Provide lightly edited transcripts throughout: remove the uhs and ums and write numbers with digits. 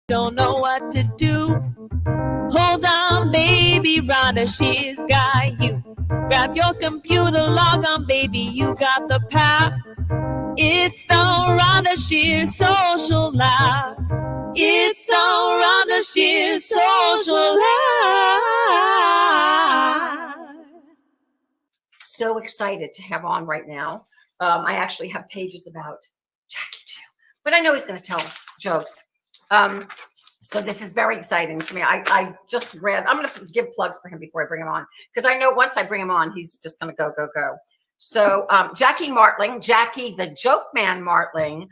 Don't know what to do. Hold on, baby, Rhonda Shear's got you. Grab your computer, log on, baby, you got the power. It's the Rhonda Shear Social Live. It's the Rhonda Shear Social Live. So excited to have on right now. I actually have pages about Jackie too, but I know he's going to tell jokes. So this is very exciting to me. I just read, I'm going to give plugs for him before I bring him on, because I know once I bring him on, he's just going to go, go, go. So Jackie Martlin, Jackie the Joke Man Martlin,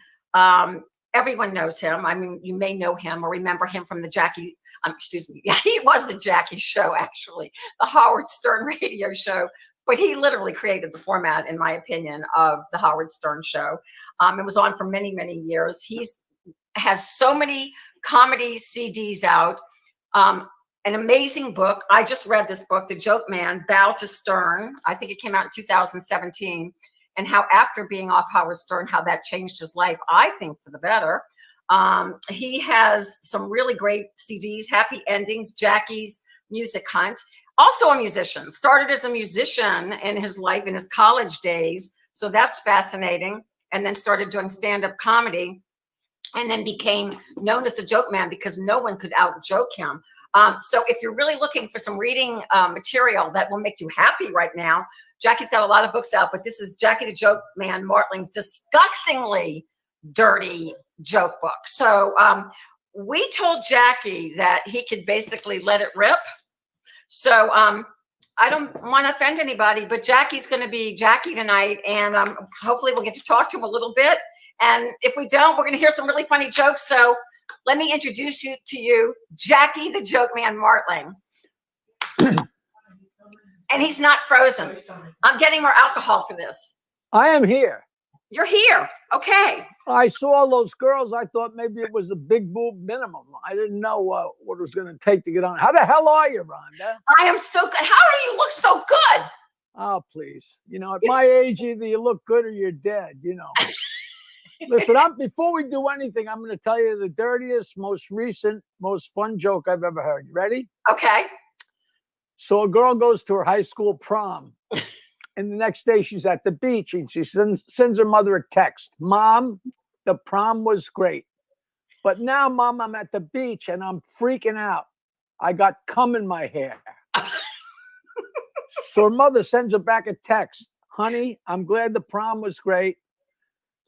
everyone knows him. I mean, you may know him or remember him from the Jackie, excuse me, yeah, he was the Jackie show, actually, the Howard Stern radio show. But he literally created the format, in my opinion, of the Howard Stern show. It was on for many, many years. Has so many comedy CDs out, an amazing book. I just read this book, The Joke Man, Bow to Stern. I think it came out in 2017, and how after being off Howard Stern, how that changed his life, I think for the better. He has some really great CDs, Happy Endings, Jackie's Music Hunt. Also a musician, started as a musician in his life, in his college days. So that's fascinating. And then started doing stand-up comedy, and then became known as the Joke Man because no one could out-joke him. So if you're really looking for some reading material that will make you happy right now, Jackie's got a lot of books out, but this is Jackie the Joke Man Martlin's disgustingly dirty joke book. So we told Jackie that he could basically let it rip. So I don't want to offend anybody, but Jackie's going to be Jackie tonight, and hopefully we'll get to talk to him a little bit. And if we don't, we're going to hear some really funny jokes. So let me introduce you to Jackie the Joke Man Martlin. And he's not frozen. I'm getting more alcohol for this. I am here. You're here. Okay. I saw those girls. I thought maybe it was a big boob minimum. I didn't know what it was going to take to get on. How the hell are you, Rhonda? I am so good. How do you look so good? Oh, please. You know, at my age, either you look good or you're dead, you know. Listen, before we do anything, I'm going to tell you the dirtiest, most recent, most fun joke I've ever heard. You ready? Okay. So a girl goes to her high school prom. And the next day she's at the beach and she sends her mother a text. Mom, the prom was great. But now, Mom, I'm at the beach and I'm freaking out. I got cum in my hair. So her mother sends her back a text. Honey, I'm glad the prom was great.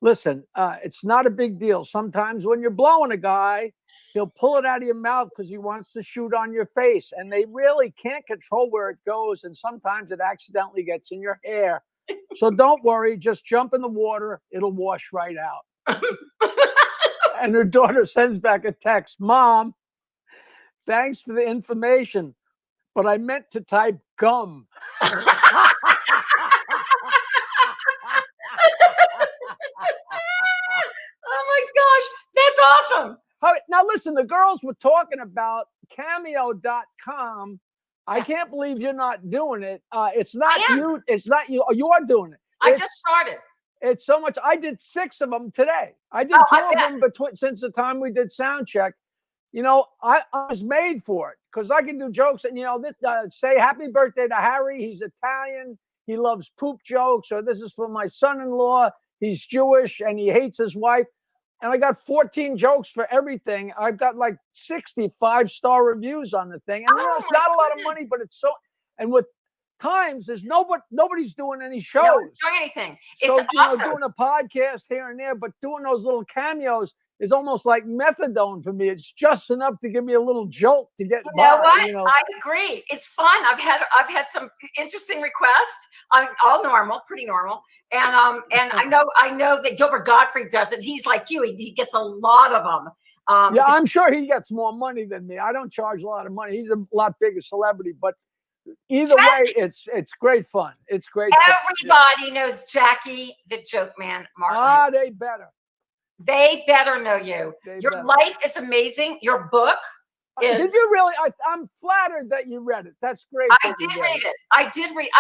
Listen, it's not a big deal. Sometimes when you're blowing a guy, he'll pull it out of your mouth because he wants to shoot on your face. And they really can't control where it goes. And sometimes it accidentally gets in your hair. So don't worry. Just jump in the water. It'll wash right out. And her daughter sends back a text. Mom, thanks for the information, but I meant to type gum. Oh my gosh, that's awesome. Now, listen, the girls were talking about Cameo.com. I can't believe you're not doing it. It's not you. It's not you. Oh, you are doing it. I just started. It's so much. I did 6 of them today. I did 2 of them since the time we did sound check. You know, I was made for it because I can do jokes. And, you know, say happy birthday to Harry. He's Italian. He loves poop jokes. Or this is for my son-in-law. He's Jewish and he hates his wife. And I got 14 jokes for everything. I've got like 60 5-star reviews on the thing. And you know, it's not a lot of money, but it's so. And with times, there's nobody's doing any shows. No one's doing anything. So, it's awesome. Doing a podcast here and there, but doing those little cameos is almost like methadone for me. It's just enough to give me a little jolt to get by. Know what? You know? I agree. It's fun. I've had some interesting requests. I'm all normal, pretty normal. And I know that Gilbert Gottfried does it. He's like you. He gets a lot of them. Yeah, I'm sure he gets more money than me. I don't charge a lot of money. He's a lot bigger celebrity, but either way, it's great fun. It's great. Everybody knows Jackie the Joke Man Martlin. Ah, they better. They better know you. Your life is amazing. Your book is. Did you really? I'm flattered that you read it. That's great. I did read it. I did read.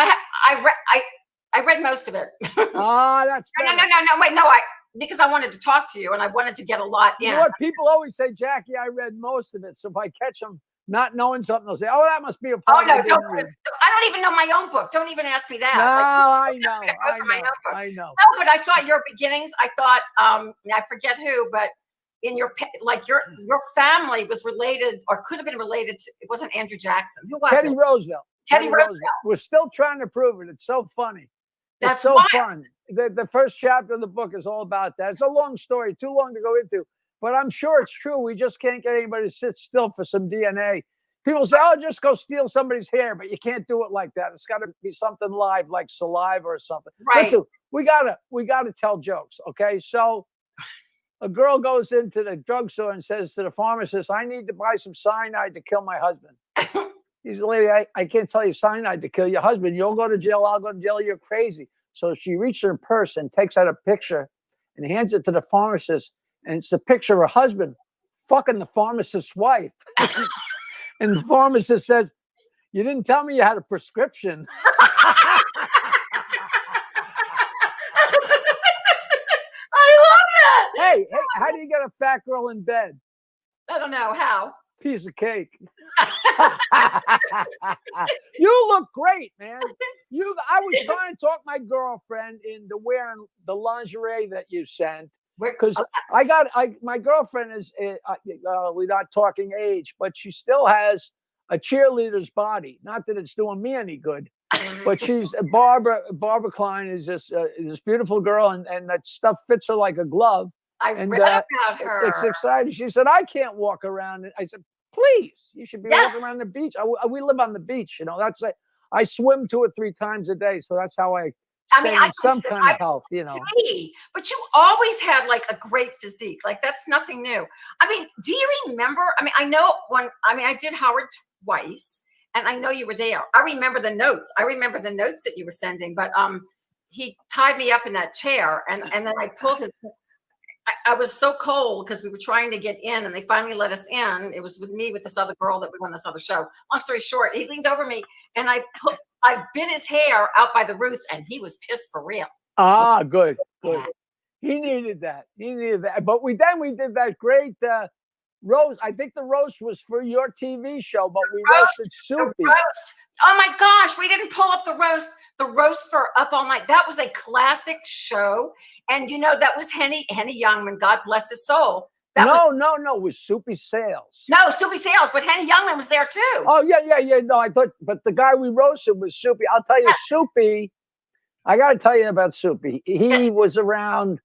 I read most of it. Ah, that's no. Wait, no. because I wanted to talk to you and I wanted to get a lot in. You know what? People always say, Jackie, I read most of it. So if I catch them not knowing something, they'll say, oh, that must be a Oh part no, I didn't read. I don't even know my own book. Don't even ask me that. No, Like, I know. I know. No, but I thought your beginnings, I thought, I forget who, but in your family was related or could have been related to, it wasn't Andrew Jackson. Who was Teddy it? Roosevelt. Teddy Roosevelt. We're still trying to prove it. It's so funny. That's it's so wild. fun. The first chapter of the book is all about that. It's a long story, too long to go into, but I'm sure it's true. We just can't get anybody to sit still for some DNA. People say, oh, just go steal somebody's hair, but you can't do it like that. It's got to be something live, like saliva or something. Right. Listen, we gotta tell jokes, okay? So a girl goes into the drugstore and says to the pharmacist, I need to buy some cyanide to kill my husband. He's a lady, I can't tell you cyanide to kill your husband. You'll go to jail, I'll go to jail, you're crazy. So she reaches her purse and takes out a picture and hands it to the pharmacist. And it's a picture of her husband fucking the pharmacist's wife. And the pharmacist says, you didn't tell me you had a prescription. I love that. Hey, how do you get a fat girl in bed? I don't know how. Piece of cake. You look great, man. I was trying to talk my girlfriend into wearing the lingerie that you sent because my girlfriend is we're not talking age, but she still has a cheerleader's body. Not that it's doing me any good, but she's Barbara Klein is this beautiful girl, and that stuff fits her like a glove. I read about her. It's exciting. She said, I can't walk around. I said, please, you should be walking around the beach. We live on the beach. That's it. I swim 2 or 3 times a day. So that's how I stay in some kind of health, See, but you always had like a great physique. Like that's nothing new. I mean, do you remember? I mean, I did Howard twice and I know you were there. I remember the notes. That you were sending, but he tied me up in that chair and then I pulled his. I was so cold because we were trying to get in and they finally let us in. It was with me with this other girl that we won this other show. Long story short, he leaned over me and I bit his hair out by the roots and he was pissed for real. Ah, good. He needed that. But we did that great roast. I think the roast was for your TV show, but we roasted Soupy. Oh my gosh, we didn't pull up the roast for Up All Night. That was a classic show. And that was Henny Youngman, God bless his soul. No, it was Soupy Sales. No, Soupy Sales, but Henny Youngman was there too. Oh, yeah. No, I thought, but the guy we roasted was Soupy. I'll tell you, Soupy, I got to tell you about Soupy. He was around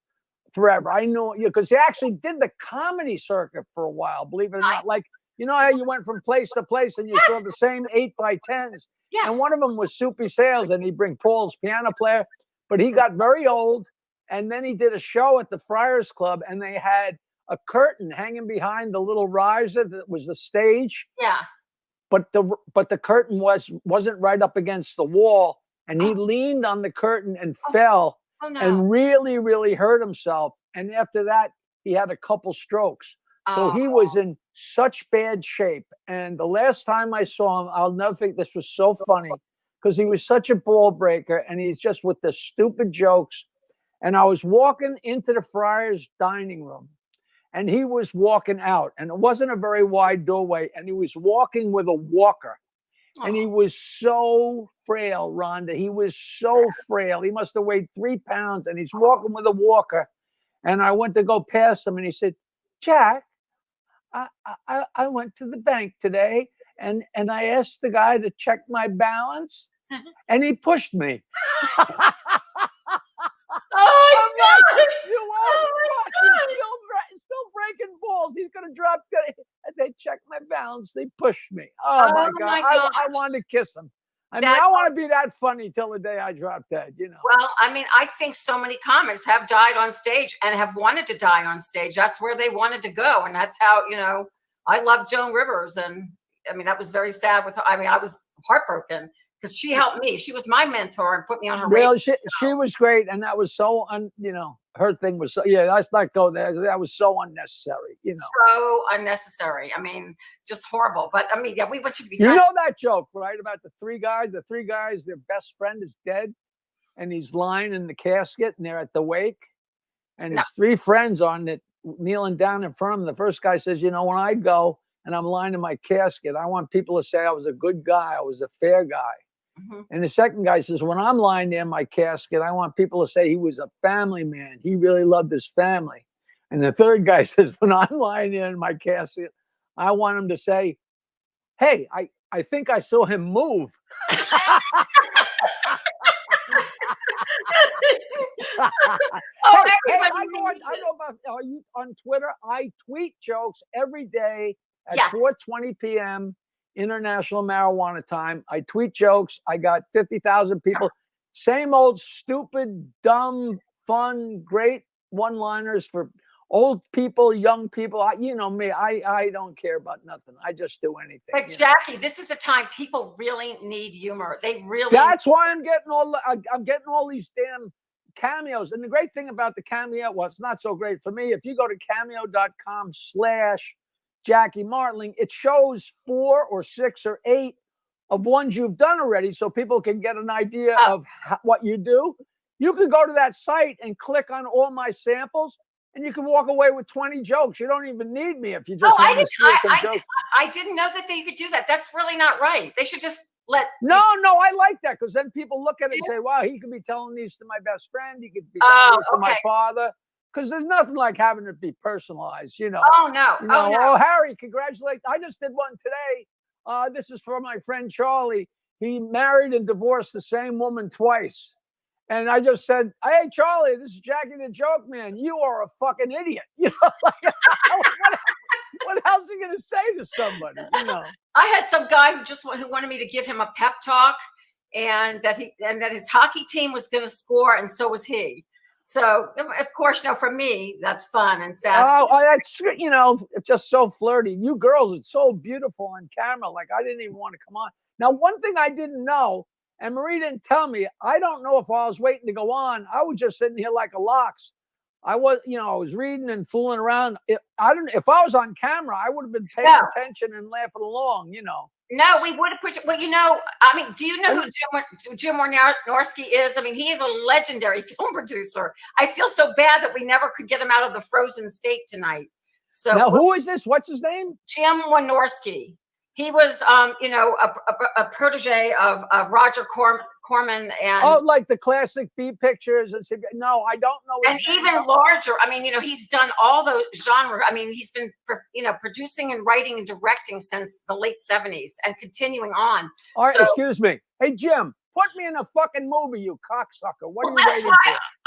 forever. I know, because he actually did the comedy circuit for a while, believe it or not. Like, you know how you went from place to place and you saw the same 8x10s? Yeah. And one of them was Soupy Sales, and he'd bring Paul's piano player, but he got very old. And then he did a show at the Friars Club, and they had a curtain hanging behind the little riser that was the stage. Yeah. But the curtain wasn't right up against the wall, and he leaned on the curtain and fell and really, really hurt himself. And after that, he had a couple strokes. So he was in such bad shape. And the last time I saw him, I'll never think, this was so funny because he was such a ball breaker, and he's just with the stupid jokes. And I was walking into the Friars dining room, and he was walking out, and it wasn't a very wide doorway, and he was walking with a walker. And he was so frail, Rhonda. He was so frail. He must have weighed 3 pounds, and he's walking with a walker. And I went to go past him, and he said, Jack, I went to the bank today, and I asked the guy to check my balance, and he pushed me. Oh my God! He's still breaking balls. He's gonna drop dead. They checked my balance. They pushed me. Oh my God! I wanted to kiss him. I want to be that funny till the day I drop dead. Well, I mean, I think so many comics have died on stage and have wanted to die on stage. That's where they wanted to go, and that's how I love Joan Rivers, and I mean that was very sad with her. I mean, I was heartbroken. Because she helped me. She was my mentor and put me on her radar. She was great. And that was so, her thing was, let's not go there. That was so unnecessary, So unnecessary. I mean, just horrible. But I mean, we want you to be You know that joke, right? About the 3 guys? The 3 guys, their best friend is dead. And he's lying in the casket and they're at the wake. and No. his 3 friends on it kneeling down in front of him. The first guy says, you know, when I go and I'm lying in my casket, I want people to say I was a good guy. I was a fair guy. Mhm. And the second guy says, when I'm lying there in my casket, I want people to say he was a family man. He really loved his family. And the third guy says, when I'm lying there in my casket, I want him to say, hey, I think I saw him move. Oh, Hey, everybody needs I it. know about, are you on Twitter? I tweet jokes every day at Yes. 4:20 p.m. International Marijuana Time. I tweet jokes. I got 50,000 people. Same old stupid, dumb, fun, great one-liners for old people, young people. You know me. I don't care about nothing. I just do anything. But Jackie, this is the time people really need humor. They really. That's why I'm getting all these damn cameos. And the great thing about the Cameo, well, it's not so great for me. If you go to cameo.com/Jackie Martlin, it shows 4 or 6 or 8 of ones you've done already, so people can get an idea of what you do. You can go to that site and click on all my samples, and you can walk away with 20 jokes. You don't even need me if you just want to steal some jokes. I didn't know that they could do that. That's really not right. They should just let. No, I like that, because then people look at it and say, wow, he could be telling these to my best friend. He could be telling these to my father. Because there's nothing like having it be personalized, you know. Oh, no. You know, oh, no. Oh, Harry, congratulations. I just did one today. This is for my friend Charlie. He married and divorced the same woman twice. And I just said, hey, Charlie, this is Jackie the Joke Man. You are a fucking idiot. You know, like, what else are you going to say to somebody? You know, I had some guy who wanted me to give him a pep talk, and that his hockey team was going to score, and so was he. So of course, for me, that's fun and sassy. Oh, that's, you know, it's just so flirty. You girls, it's so beautiful on camera. Like, I didn't even want to come on. Now, one thing I didn't know, and Marie didn't tell me, I don't know if I was waiting to go on. I was just sitting here like a lox. I was, I was reading and fooling around. If I was on camera, I would have been paying attention and laughing along, No, we would have put you. Well, I mean, do you know who Jim Wynorski is? I mean, he is a legendary film producer. I feel so bad that we never could get him out of the frozen state tonight. So now, who is this? What's his name? Jim Wynorski. He was, a protege of Roger Corman, and like the classic B pictures. And no, I don't know. And even larger. I mean, he's done all those genres. I mean, he's been, producing and writing and directing since the late 70s and continuing on. All right, excuse me. Hey, Jim, put me in a fucking movie, you cocksucker. What are you waiting for?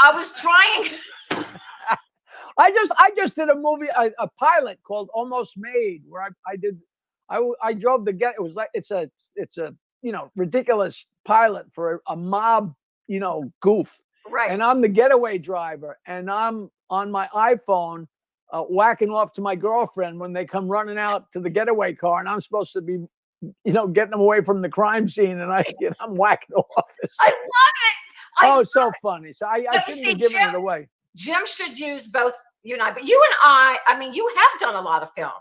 I was trying. I just did a movie, a pilot called Almost Made, where I drove it was like, it's a ridiculous pilot for a mob, goof. Right. And I'm the getaway driver, and I'm on my iPhone whacking off to my girlfriend when they come running out to the getaway car, and I'm supposed to be, getting them away from the crime scene, and I'm whacking off. I love it. So funny. So I shouldn't be giving it away. Jim should use both you and I, but you and I mean, you have done a lot of film.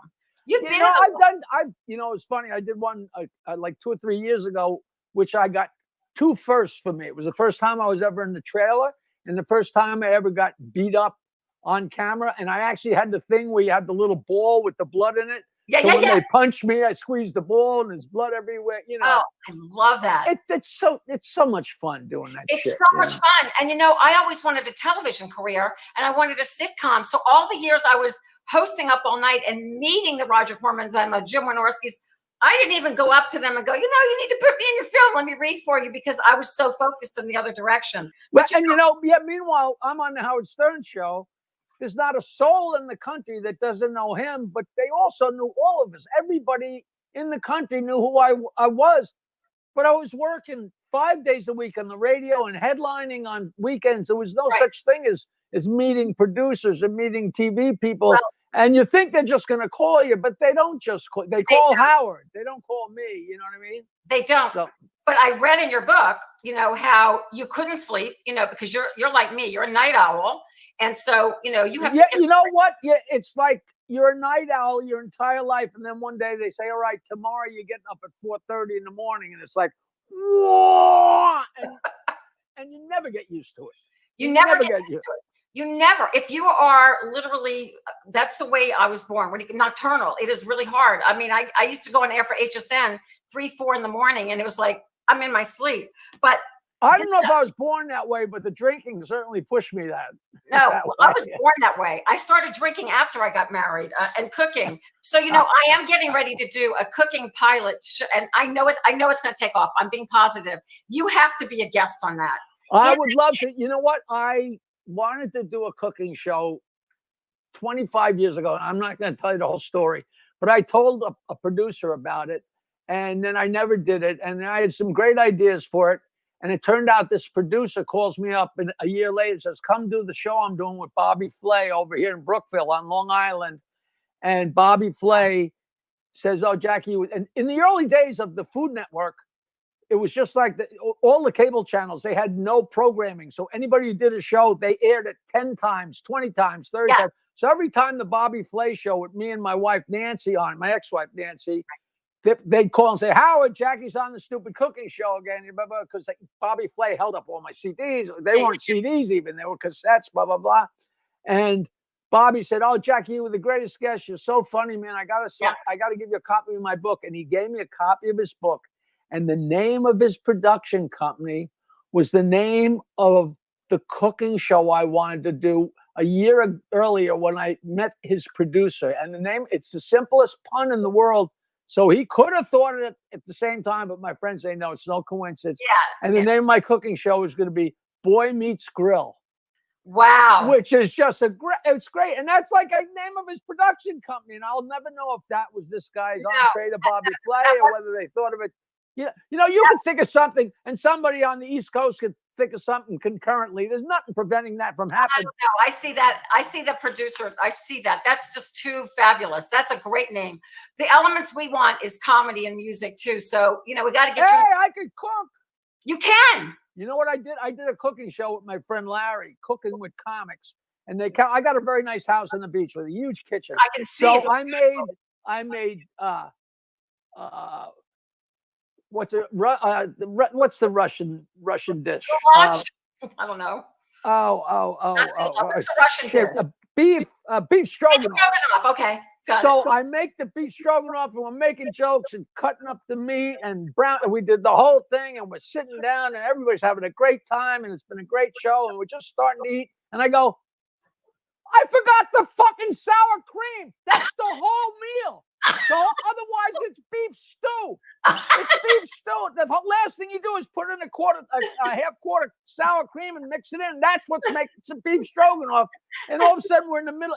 It's funny. I did one like 2 or 3 years ago, which I got 2 firsts for me. It was the first time I was ever in the trailer, and the first time I ever got beat up on camera. And I actually had the thing where you had the little ball with the blood in it. When they punched me, I squeezed the ball and there's blood everywhere. Oh, I love that. It's so much fun doing that. It's so much fun. And I always wanted a television career, and I wanted a sitcom. So all the years I was hosting Up All Night and meeting the Roger Cormans and the Jim Wynorskis, I didn't even go up to them and go, you need to put me in your film. Let me read for you, because I was so focused in the other direction. Meanwhile, I'm on the Howard Stern show. There's not a soul in the country that doesn't know him, but they also knew all of us. Everybody in the country knew who I was, but I was working 5 days a week on the radio and headlining on weekends. There was no such thing as meeting producers and meeting TV people. Well, and you think they're just going to call you, but they don't just call. They call Howard. They don't call me. You know what I mean? They don't. So, but I read in your book, how you couldn't sleep, because you're like me. You're a night owl. And so, you have to you know what? Yeah, it's like you're a night owl your entire life. And then one day they say, all right, tomorrow you're getting up at 4:30 in the morning. And it's like, whoa! And you never get used to it. You never get used to it. You never, if you are literally, that's the way I was born. Nocturnal, it is really hard. I mean, I used to go on air for HSN 3, 4 in the morning, and it was like, I'm in my sleep. But I don't know if I was born that way, but the drinking certainly pushed me that. no, that I way. was born that way. I started drinking after I got married and cooking. So, you know, I am getting ready to do a cooking pilot, and I know it's going to take off. I'm being positive. You have to be a guest on that. I would love to. You know what? I wanted to do a cooking show 25 years ago. I'm not going to tell you the whole story, but I told a producer about it, and then I never did it. And I had some great ideas for it. And it turned out this producer calls me up a year later and says, come do the show I'm doing with Bobby Flay over here in Brookville on Long Island. And Bobby Flay says, oh, Jackie, and in the early days of the Food Network, it was just like all the cable channels, they had no programming. So anybody who did a show, they aired it 10 times, 20 times, 30 times. So every time the Bobby Flay show with me and my wife, Nancy, on my ex-wife, Nancy, they'd call and say, Howard, Jackie's on the stupid cooking show again, because Bobby Flay held up all my CDs. They weren't CDs even. They were cassettes, blah, blah, blah. And Bobby said, oh, Jackie, you were the greatest guest. You're so funny, man. I got to give you a copy of my book. And he gave me a copy of his book. And the name of his production company was the name of the cooking show I wanted to do a year earlier when I met his producer. And the name, it's the simplest pun in the world. So he could have thought of it at the same time, but my friends say, no, it's no coincidence. Yeah. And the name of my cooking show is going to be Boy Meets Grill. Wow. Which is just it's great. And that's like a name of his production company. And I'll never know if that was this guy's entree to Bobby Flay or whether they thought of it. You know, you could think of something and somebody on the East Coast could think of something concurrently. There's nothing preventing that from happening. I don't know. I see that. I see the producer. I see that. That's just too fabulous. That's a great name. The elements we want is comedy and music too. So, you know, we got to get I could cook. You can. You know what I did? I did a cooking show with my friend Larry, Cooking with Comics. And I got a very nice house on the beach with a huge kitchen. I can see it. I made what's the Russian dish? I don't know. What's the Russian dish? Beef stroganoff. Okay. So I make the beef stroganoff, and we're making jokes and cutting up the meat and brown. And we did the whole thing, and we're sitting down, and everybody's having a great time, and it's been a great show, and we're just starting to eat. And I go, I forgot the fucking sour cream. That's the whole meal. So otherwise, it's beef stew. It's beef stew. The last thing you do is put in a half quarter sour cream and mix it in. That's what's making some beef stroganoff. And all of a sudden, we're in the middle.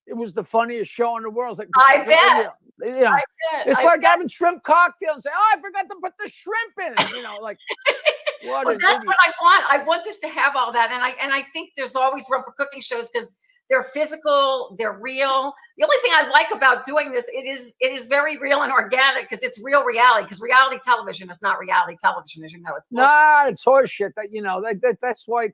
It was the funniest show in the world. Like, I bet. Yeah. It's like having shrimp cocktail and say, oh, I forgot to put the shrimp in. You know, like, what? Well, that's what I want. I want this to have all that. And I think there's always room for cooking shows because they're physical, they're real. The only thing I like about doing this, it is very real and organic because it's real reality. Because reality television is not reality television, as you know. It's it's horseshit. That's why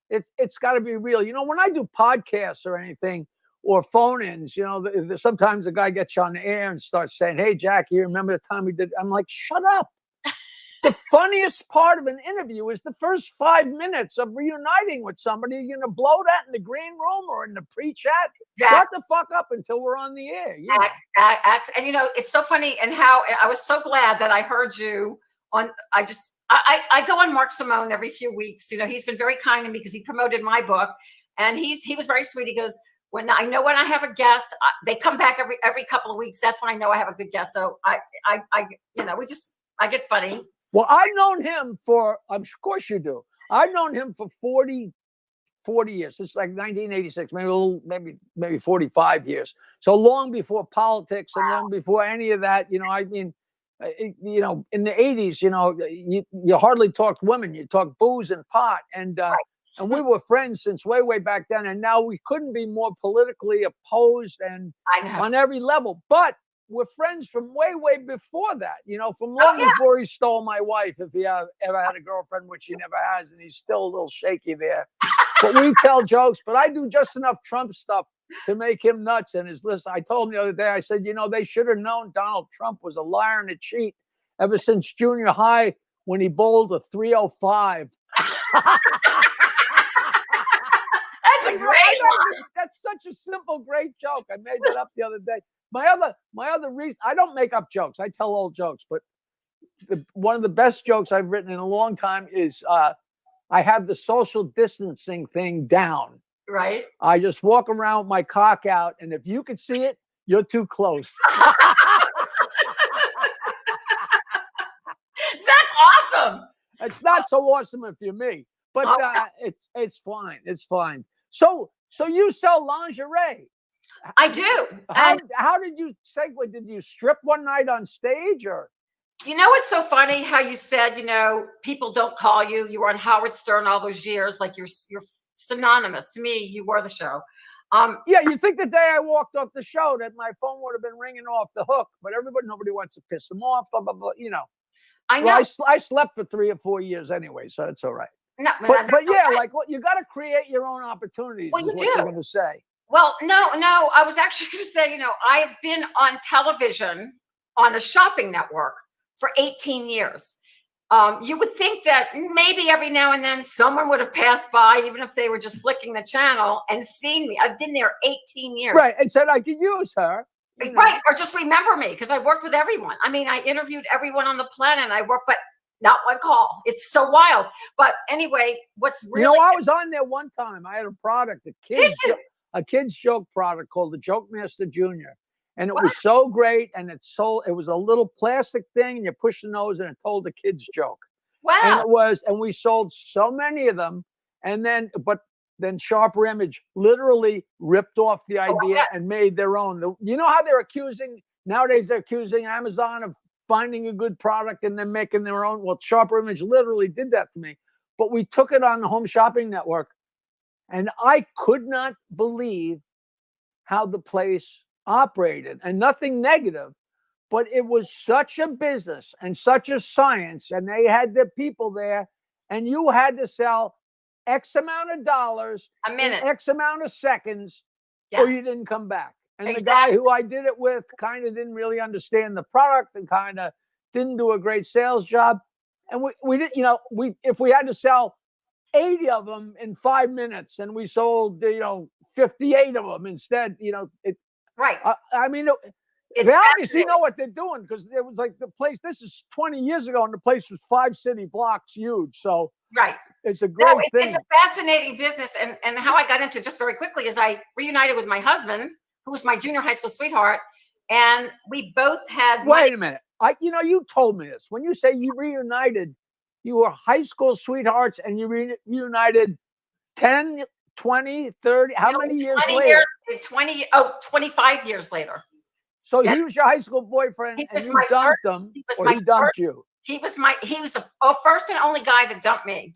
it's got to be real. You know, when I do podcasts or anything or phone-ins, you know, sometimes the guy gets you on the air and starts saying, "Hey, Jackie, you remember the time we did?" I'm like, "Shut up." The funniest part of an interview is the first 5 minutes of reuniting with somebody. You're going to blow that in the green room or in the pre-chat. Shut the fuck up until we're on the air. You know? And, you know, it's so funny and how I was so glad that I heard you on. I go on Mark Simone every few weeks. You know, he's been very kind to me because he promoted my book. And he was very sweet. He goes, when I have a guest, they come back every couple of weeks. That's when I know I have a good guest. So I get funny. Well, I've known him for, of course you do. I've known him for 40 years. It's like 1986, maybe 45 years. So long before politics and long before any of that, you know, I mean, you know, in the 80s, you know, you hardly talked women, you talked booze and pot. And we were friends since way back then. And now we couldn't be more politically opposed and on every level. But we're friends from way before that, you know, from long before he stole my wife, if he ever had a girlfriend, which he never has, and he's still a little shaky there. But we tell jokes, but I do just enough Trump stuff to make him nuts. And his list, I told him the other day, I said, you know, they should have known Donald Trump was a liar and a cheat ever since junior high when he bowled a 305. That's a great line. That's such a simple, great joke. I made that up the other day. My other reason, I don't make up jokes. I tell old jokes, but one of the best jokes I've written in a long time is I have the social distancing thing down. Right. I just walk around with my cock out, and if you could see it, you're too close. That's awesome. It's not so awesome if you're me, but it's fine. It's fine. So you sell lingerie. I do. How did you segue? Did you strip one night on stage, or? You know, it's so funny how you said, people don't call you. You were on Howard Stern all those years. Like you're synonymous to me. You were the show. Yeah, you think the day I walked off the show that my phone would have been ringing off the hook, but nobody wants to piss them off. Blah blah blah. I know. Well, I slept for 3 or 4 years anyway, so it's all right. No, but yeah, like you got to create your own opportunities. Well, is what you're going to say. Well, no, I was actually going to say, I have been on television on a shopping network for 18 years. You would think that maybe every now and then someone would have passed by, even if they were just flicking the channel and seen me. I've been there 18 years. Right, and said I could use her. Right, or just remember me, because I worked with everyone. I mean, I interviewed everyone on the planet. But not one call. It's so wild. But anyway, what's really... I was on there one time. I had a product, a kids joke product called the Joke Master Junior. And it was so great. And it was a little plastic thing, and you push the nose and it told the kids joke. Wow. And we sold so many of them. And then Sharper Image literally ripped off the idea and made their own. You know how they're accusing Amazon of finding a good product and then making their own? Well, Sharper Image literally did that to me. But we took it on the Home Shopping Network, and I could not believe how the place operated. And nothing negative, but it was such a business and such a science, and they had their people there, and you had to sell X amount of dollars a minute, X amount of seconds, yes, or you didn't come back. And exactly. The guy who I did it with kind of didn't really understand the product and kind of didn't do a great sales job. And we didn't, if we had to sell 80 of them in 5 minutes and we sold, 58 of them instead, right. I mean, they obviously know what they're doing, because it was like the place, this is 20 years ago, and the place was 5 city blocks huge. So right. It's a great thing. It's a fascinating business. And how I got into it, just very quickly, is I reunited with my husband, who was my junior high school sweetheart. And we both had... Wait a minute. You told me this. When you say you reunited, you were high school sweethearts and you reunited 10, 20, 30, how many years later? 25 years later. So he was your high school boyfriend and you dumped him, or he dumped you? He was the first and only guy that dumped me.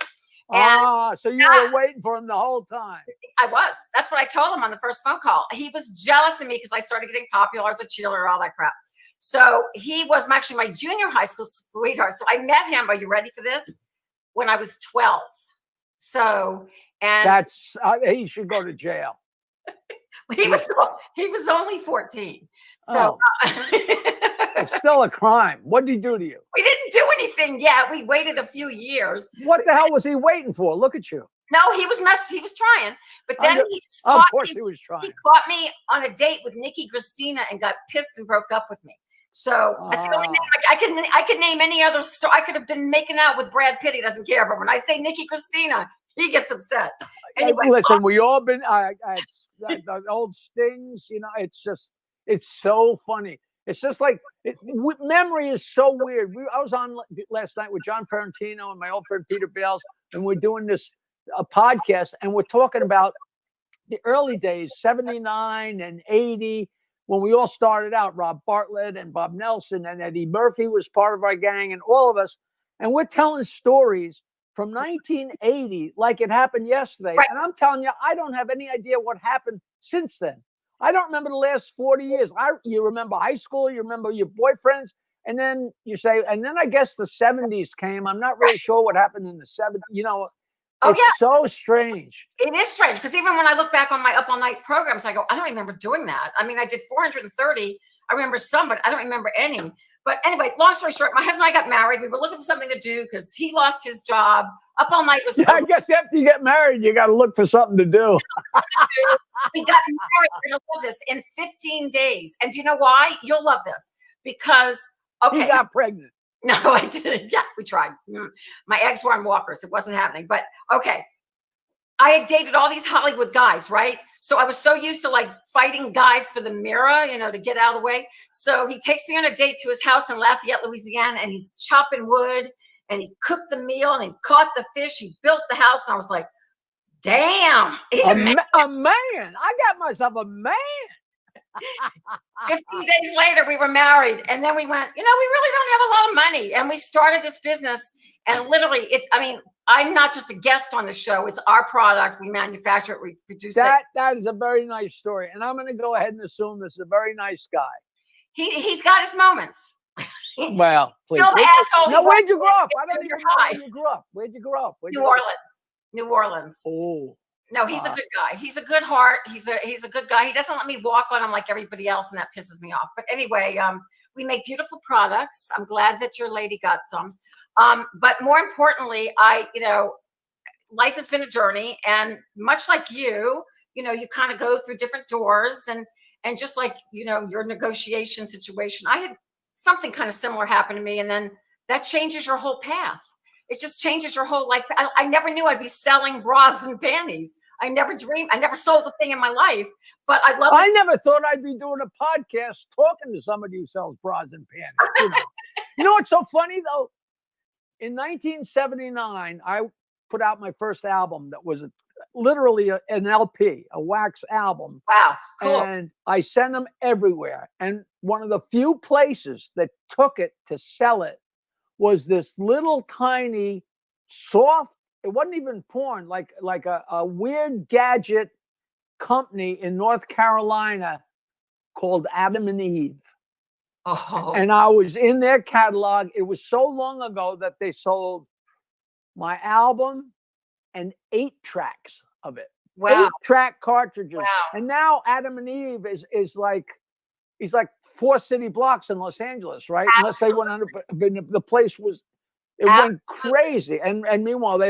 So you were waiting for him the whole time. I was. That's what I told him on the first phone call. He was jealous of me because I started getting popular as a cheerleader, all that crap. So he was actually my junior high school sweetheart. So I met him, are you ready for this? When I was 12. So, and he should go to jail. he was only 14. So it's still a crime. What did he do to you? We didn't do anything yet. We waited a few years. What the hell was he waiting for? Look at you. No, he was trying. But then of course he was trying. He caught me on a date with Nikki Christina and got pissed and broke up with me. So that's the only name I could name any other story. I could have been making out with Brad Pitt. He doesn't care. But when I say Nikki Christina, he gets upset. Anyway, listen, we all been the old stings. It's so funny. It's just like memory is so weird. I was on last night with John Ferrantino and my old friend Peter Bales, and we're doing a podcast, and we're talking about the early days, 79 and 80, when we all started out. Rob Bartlett and Bob Nelson and Eddie Murphy was part of our gang, and all of us. And we're telling stories from 1980 like it happened yesterday. Right. And I'm telling you, I don't have any idea what happened since then. I don't remember the last 40 years. You remember high school, you remember your boyfriends, and then you say, and then I guess the 70s came. I'm not really sure what happened in the 70s. It's so strange. It is strange, because even when I look back on my Up All Night programs, I go, I don't remember doing that. I mean, I did 430. I remember some, but I don't remember any. But anyway, long story short, my husband and I got married. We were looking for something to do because he lost his job. Up all night was. Yeah, I guess after you get married, you got to look for something to do. We got married. You're gonna love this in 15 days. And do you know why? You'll love this because He got pregnant. No, I didn't. Yeah, we tried. My eggs were on walkers. It wasn't happening. But okay. I had dated all these Hollywood guys, right? So I was so used to like fighting guys for the mirror, to get out of the way. So he takes me on a date to his house in Lafayette, Louisiana, and he's chopping wood and he cooked the meal and he caught the fish. He built the house. And I was like, damn. He's a man. I got myself a man. 15 days later, we were married. And then we went, we really don't have a lot of money. And we started this business. And literally, I'm not just a guest on the show. It's our product. We manufacture it. We produce it. That is a very nice story. And I'm going to go ahead and assume this is a very nice guy. He's got his moments. Well, please. Still the asshole. Now, where'd you grow up? I don't even know where you grew up. Where'd you grow up? New Orleans. Oh. No, he's a good guy. He's a good heart. He's a good guy. He doesn't let me walk on him like everybody else, and that pisses me off. But anyway, we make beautiful products. I'm glad that your lady got some. But more importantly, life has been a journey, and much like you kind of go through different doors, and just like, your negotiation situation, I had something kind of similar happen to me. And then that changes your whole path. It just changes your whole life. I never knew I'd be selling bras and panties. I never dreamed. I never sold a thing in my life, but I love. I never thought I'd be doing a podcast talking to somebody who sells bras and panties. You know what's so funny though? In 1979, I put out my first album that was literally an LP, a wax album. Wow, cool. And I sent them everywhere. And one of the few places that took it to sell it was this little tiny soft, it wasn't even porn, like a weird gadget company in North Carolina called Adam and Eve. Oh. And I was in their catalog. It was so long ago that they sold my album and 8 tracks of it. Wow. 8-track cartridges. Wow. And now Adam and Eve is like, he's like 4 city blocks in Los Angeles, right? Absolutely. Unless they went under, the place was, it went crazy. And meanwhile,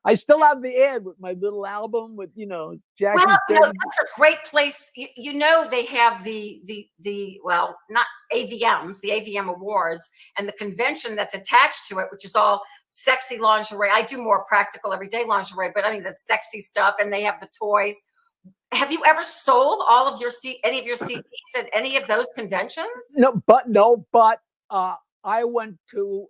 I still have the ad with my little album with, Jackie's. Well, that's a great place. They have not AVMs, the AVM Awards, and the convention that's attached to it, which is all sexy lingerie. I do more practical everyday lingerie, but that's sexy stuff. And they have the toys. Have you ever sold any of your CDs at any of those conventions? No, but I went to,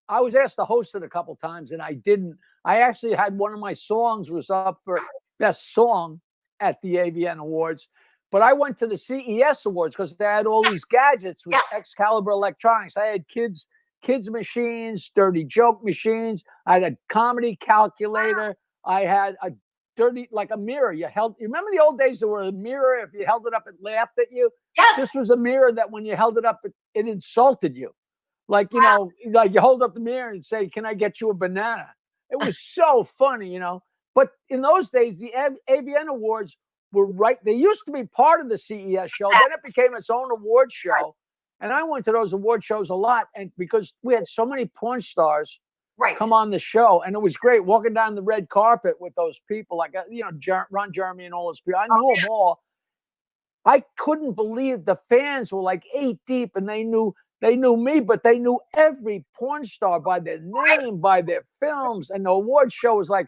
I was asked to host it a couple times and I didn't. I actually had one of my songs was up for best song at the AVN Awards, but I went to the CES Awards because they had all these gadgets with Excalibur Electronics. I had kids machines, dirty joke machines. I had a comedy calculator. I had a dirty, like a mirror. You remember the old days there were a mirror, if you held it up, it laughed at you? Yes. This was a mirror that when you held it up, it insulted you. Like, like you hold up the mirror and say, can I get you a banana? It was so funny, But in those days, the AVN Awards were they used to be part of the CES show. Then it became its own award show. And I went to those award shows a lot. And because we had so many porn stars come on the show. And it was great walking down the red carpet with those people, like, Ron Jeremy and all those people. I knew them all. I couldn't believe the fans were like 8 deep and they knew me, but they knew every porn star by their name, by their films. And the award show was like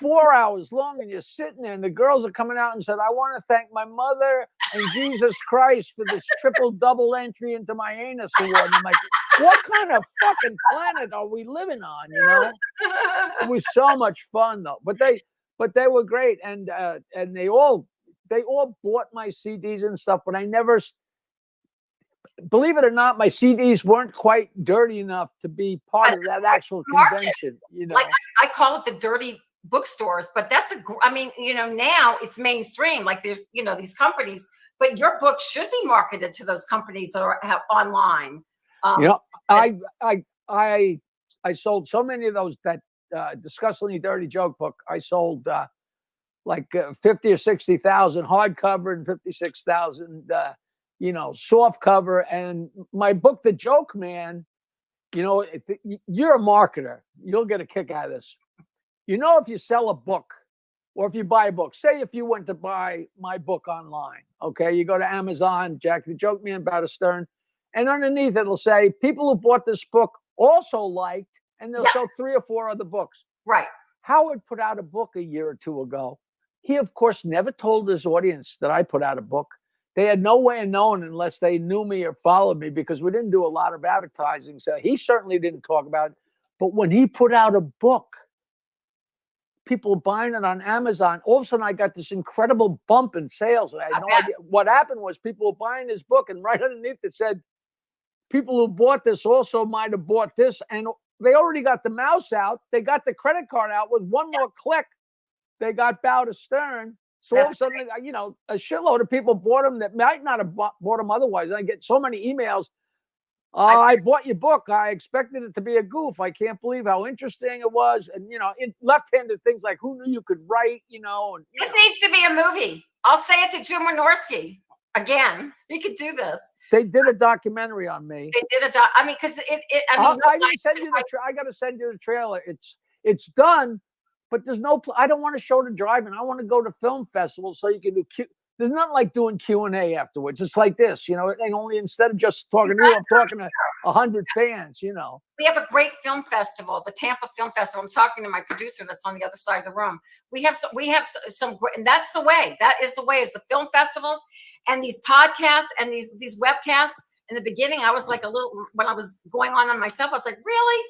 4 hours long and you're sitting there and the girls are coming out and said, I want to thank my mother and Jesus Christ for this triple-double entry into my anus award. And I'm like, what kind of fucking planet are we living on, It was so much fun though. But they were great. And they all bought my CDs and stuff, but I never, believe it or not, my CDs weren't quite dirty enough to be part of that actual convention. Like I call it the dirty bookstores, but that's now it's mainstream. Like these companies, but your book should be marketed to those companies that have online. I sold so many of those. That Disgustingly Dirty Joke book, I sold 50 or 60,000 hardcover and 56,000. soft cover. And my book, The Joke Man, you're a marketer. You'll get a kick out of this. If you sell a book or if you buy a book, say if you went to buy my book online, okay, you go to Amazon, Jack the Joke Man, About a Stern, and underneath it'll say people who bought this book also liked, and they'll show 3 or 4 other books. Right. Howard put out a book a year or 2 ago. He, of course, never told his audience that I put out a book. They had no way of knowing unless they knew me or followed me, because we didn't do a lot of advertising. So he certainly didn't talk about it. But when he put out a book, people buying it on Amazon, all of a sudden I got this incredible bump in sales. And I had no idea. What happened was people were buying his book, and right underneath it said, people who bought this also might have bought this. And they already got the mouse out. They got the credit card out. With one more click, they got Bow to Stern. So all of a sudden, a shitload of people bought them that might not have bought them otherwise. I get so many emails. I bought your book. I expected it to be a goof. I can't believe how interesting it was. And, in left-handed things like, who knew you could write, This needs to be a movie. I'll say it to Jim Wynorski again. He could do this. They did a documentary on me. They did because I didn't send you I got to send you the trailer. It's done. But there's I don't want to show the drive-in. I want to go to film festivals so you can do there's nothing like doing Q&A afterwards. It's like this, and only instead of just talking to you, I'm talking to 100 fans, We have a great film festival, the Tampa Film Festival. I'm talking to my producer that's on the other side of the room. We have some and that's the way. That is the way, is the film festivals and these podcasts and these webcasts. In the beginning, I was like when I was going on myself, I was like, really?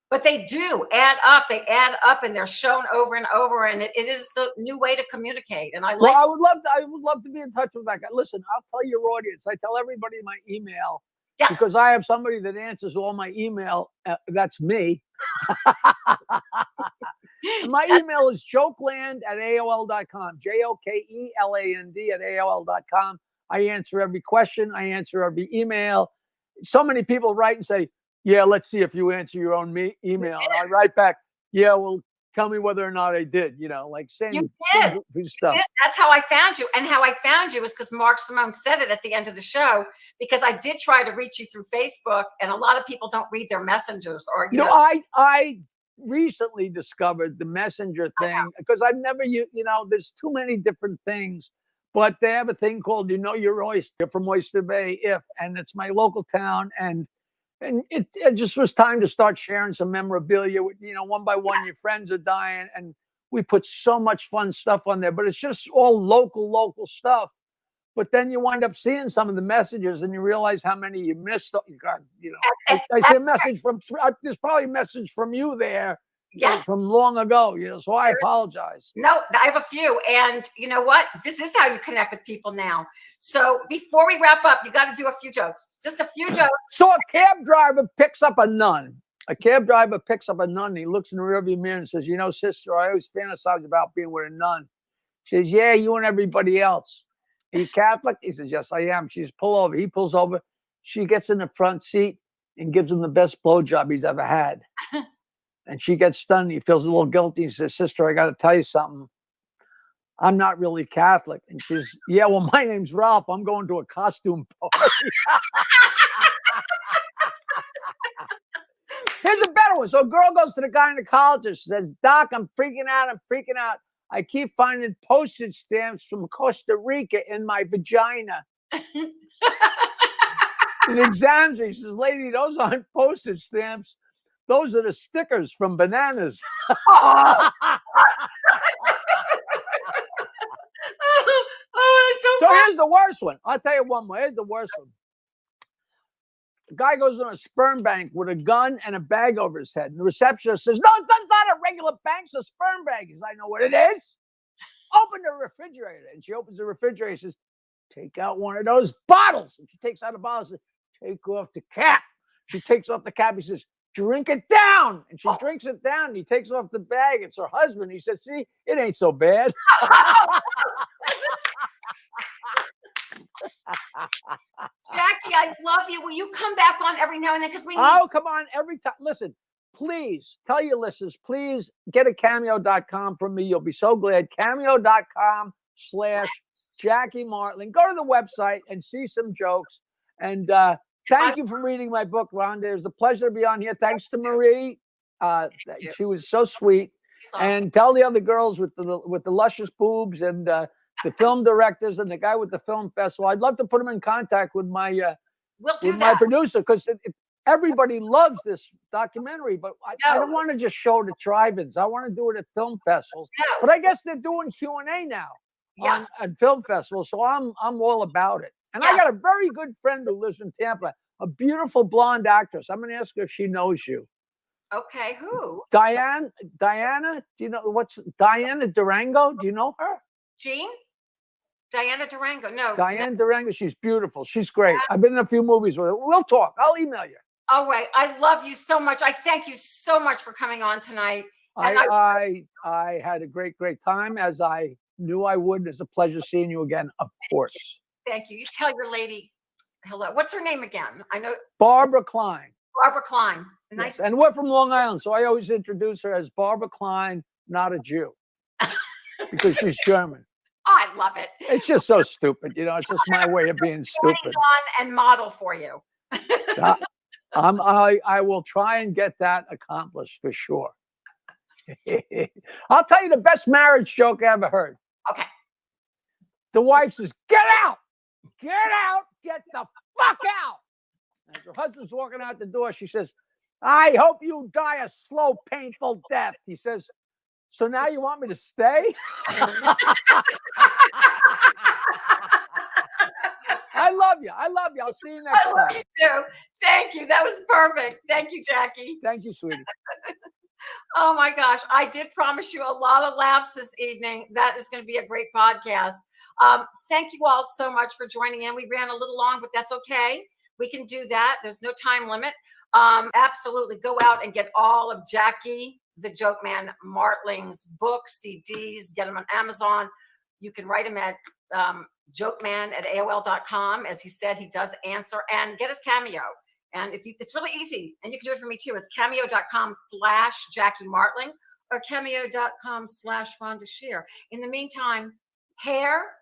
But they do add up. They add up, and they're shown over and over. And it is the new way to communicate. And I would love to be in touch with that guy. Listen, I'll tell your audience. I tell everybody my email because I have somebody that answers all my email. That's me. My email is jokeland@aol.com. JOKELAND@aol.com. I answer every question. I answer every email. So many people write and say, yeah, let's see if you answer your own email. And I write back, yeah, well, tell me whether or not I did, like saying stuff. That's how I found you. And how I found you is because Mark Simone said it at the end of the show, because I did try to reach you through Facebook, and a lot of people don't read their messengers. Or I recently discovered the messenger thing because I've never there's too many different things. But they have a thing called You're Oyster from Oyster Bay, and it's my local town, and it just was time to start sharing some memorabilia. One by one, your friends are dying, and we put so much fun stuff on there. But it's just all local stuff. But then you wind up seeing some of the messages, and you realize how many you missed. I see a message from. There's probably a message from you there. Yes. From long ago, so I apologize. No, I have a few. And you know what? This is how you connect with people now. So before we wrap up, you got to do a few jokes. Just a few jokes. So a cab driver picks up a nun. And he looks in the rearview mirror and says, sister, I always fantasize about being with a nun. She says, yeah, you and everybody else. Are you Catholic? He says, yes, I am. She says, pull over. He pulls over. She gets in the front seat and gives him the best blowjob he's ever had. And she gets stunned. He feels a little guilty. He says, sister, I got to tell you something. I'm not really Catholic. And she says, yeah, well, my name's Ralph. I'm going to a costume party. Here's a better one. So a girl goes to the gynecologist, says, Doc, I'm freaking out. I keep finding postage stamps from Costa Rica in my vagina. And examines her. He says, lady, those aren't postage stamps. Those are the stickers from bananas. Oh, so here's the worst one. I'll tell you one more. Here's the worst one. The guy goes on a sperm bank with a gun and a bag over his head. And the receptionist says, no, that's not a regular bank. It's a sperm bag. He says, I know what it is. Open the refrigerator. And she opens the refrigerator and says, take out one of those bottles. And she takes out a bottle and says, take off the cap. She takes off the cap. He says, drink it down. And she drinks it down. And he takes off the bag. It's her husband. He says, see, it ain't so bad. Jackie, I love you. Will you come back on every now and then? Because we need. Oh, come on. Every time. Listen, please tell your listeners, please get a cameo.com from me. You'll be so glad. Cameo.com/ Jackie Martlin. Go to the website and see some jokes. And thank you for reading my book, Rhonda. It was a pleasure to be on here. Thanks to Marie. She was so sweet. Awesome. And tell the other girls with the luscious boobs and the film directors and the guy with the film festival. I'd love to put them in contact with my my producer, because everybody loves this documentary. But I don't want to just show it at drive-ins. I want to do it at film festivals. No. But I guess they're doing Q&A now on film festivals, so I'm all about it. And I got a very good friend who lives in Tampa, a beautiful blonde actress. I'm going to ask her if she knows you. Okay, who? Diana, do you know Diana Durango? Do you know her? Jean? Diana Durango. No. Diana Durango, she's beautiful. She's great. I've been in a few movies with her. We'll talk. I'll email you. All right. I love you so much. I thank you so much for coming on tonight. And I had a great time, as I knew I would. It's a pleasure seeing you again, of course. Thank you. You tell your lady hello. What's her name again? I know. Barbara Klein. Barbara Klein. Nice. Yes. And we're from Long Island, so I always introduce her as Barbara Klein, not a Jew, because she's German. Oh, I love it. It's just so stupid. It's just my way of being stupid. On and model for you. I will try and get that accomplished for sure. I'll tell you the best marriage joke I ever heard. Okay. The wife says, "Get out! Get out! Get the fuck out!" As her husband's walking out the door, she says, "I hope you die a slow, painful death." He says, "So now you want me to stay?" I love you. I'll see you next time. I love you too. Thank you. That was perfect. Thank you, Jackie. Thank you, sweetie. Oh my gosh. I did promise you a lot of laughs this evening. That is going to be a great podcast. Thank you all so much for joining in. We ran a little long, but that's okay. We can do that. There's no time limit. Absolutely. Go out and get all of Jackie the Joke Man Martlin's books, CDs, get them on Amazon. You can write him at jokeman@aol.com. As he said, he does answer, and get his Cameo. And it's really easy, and you can do it for me too. It's cameo.com/Jackie Martlin or cameo.com/Rhonda Shear. In the meantime, hair.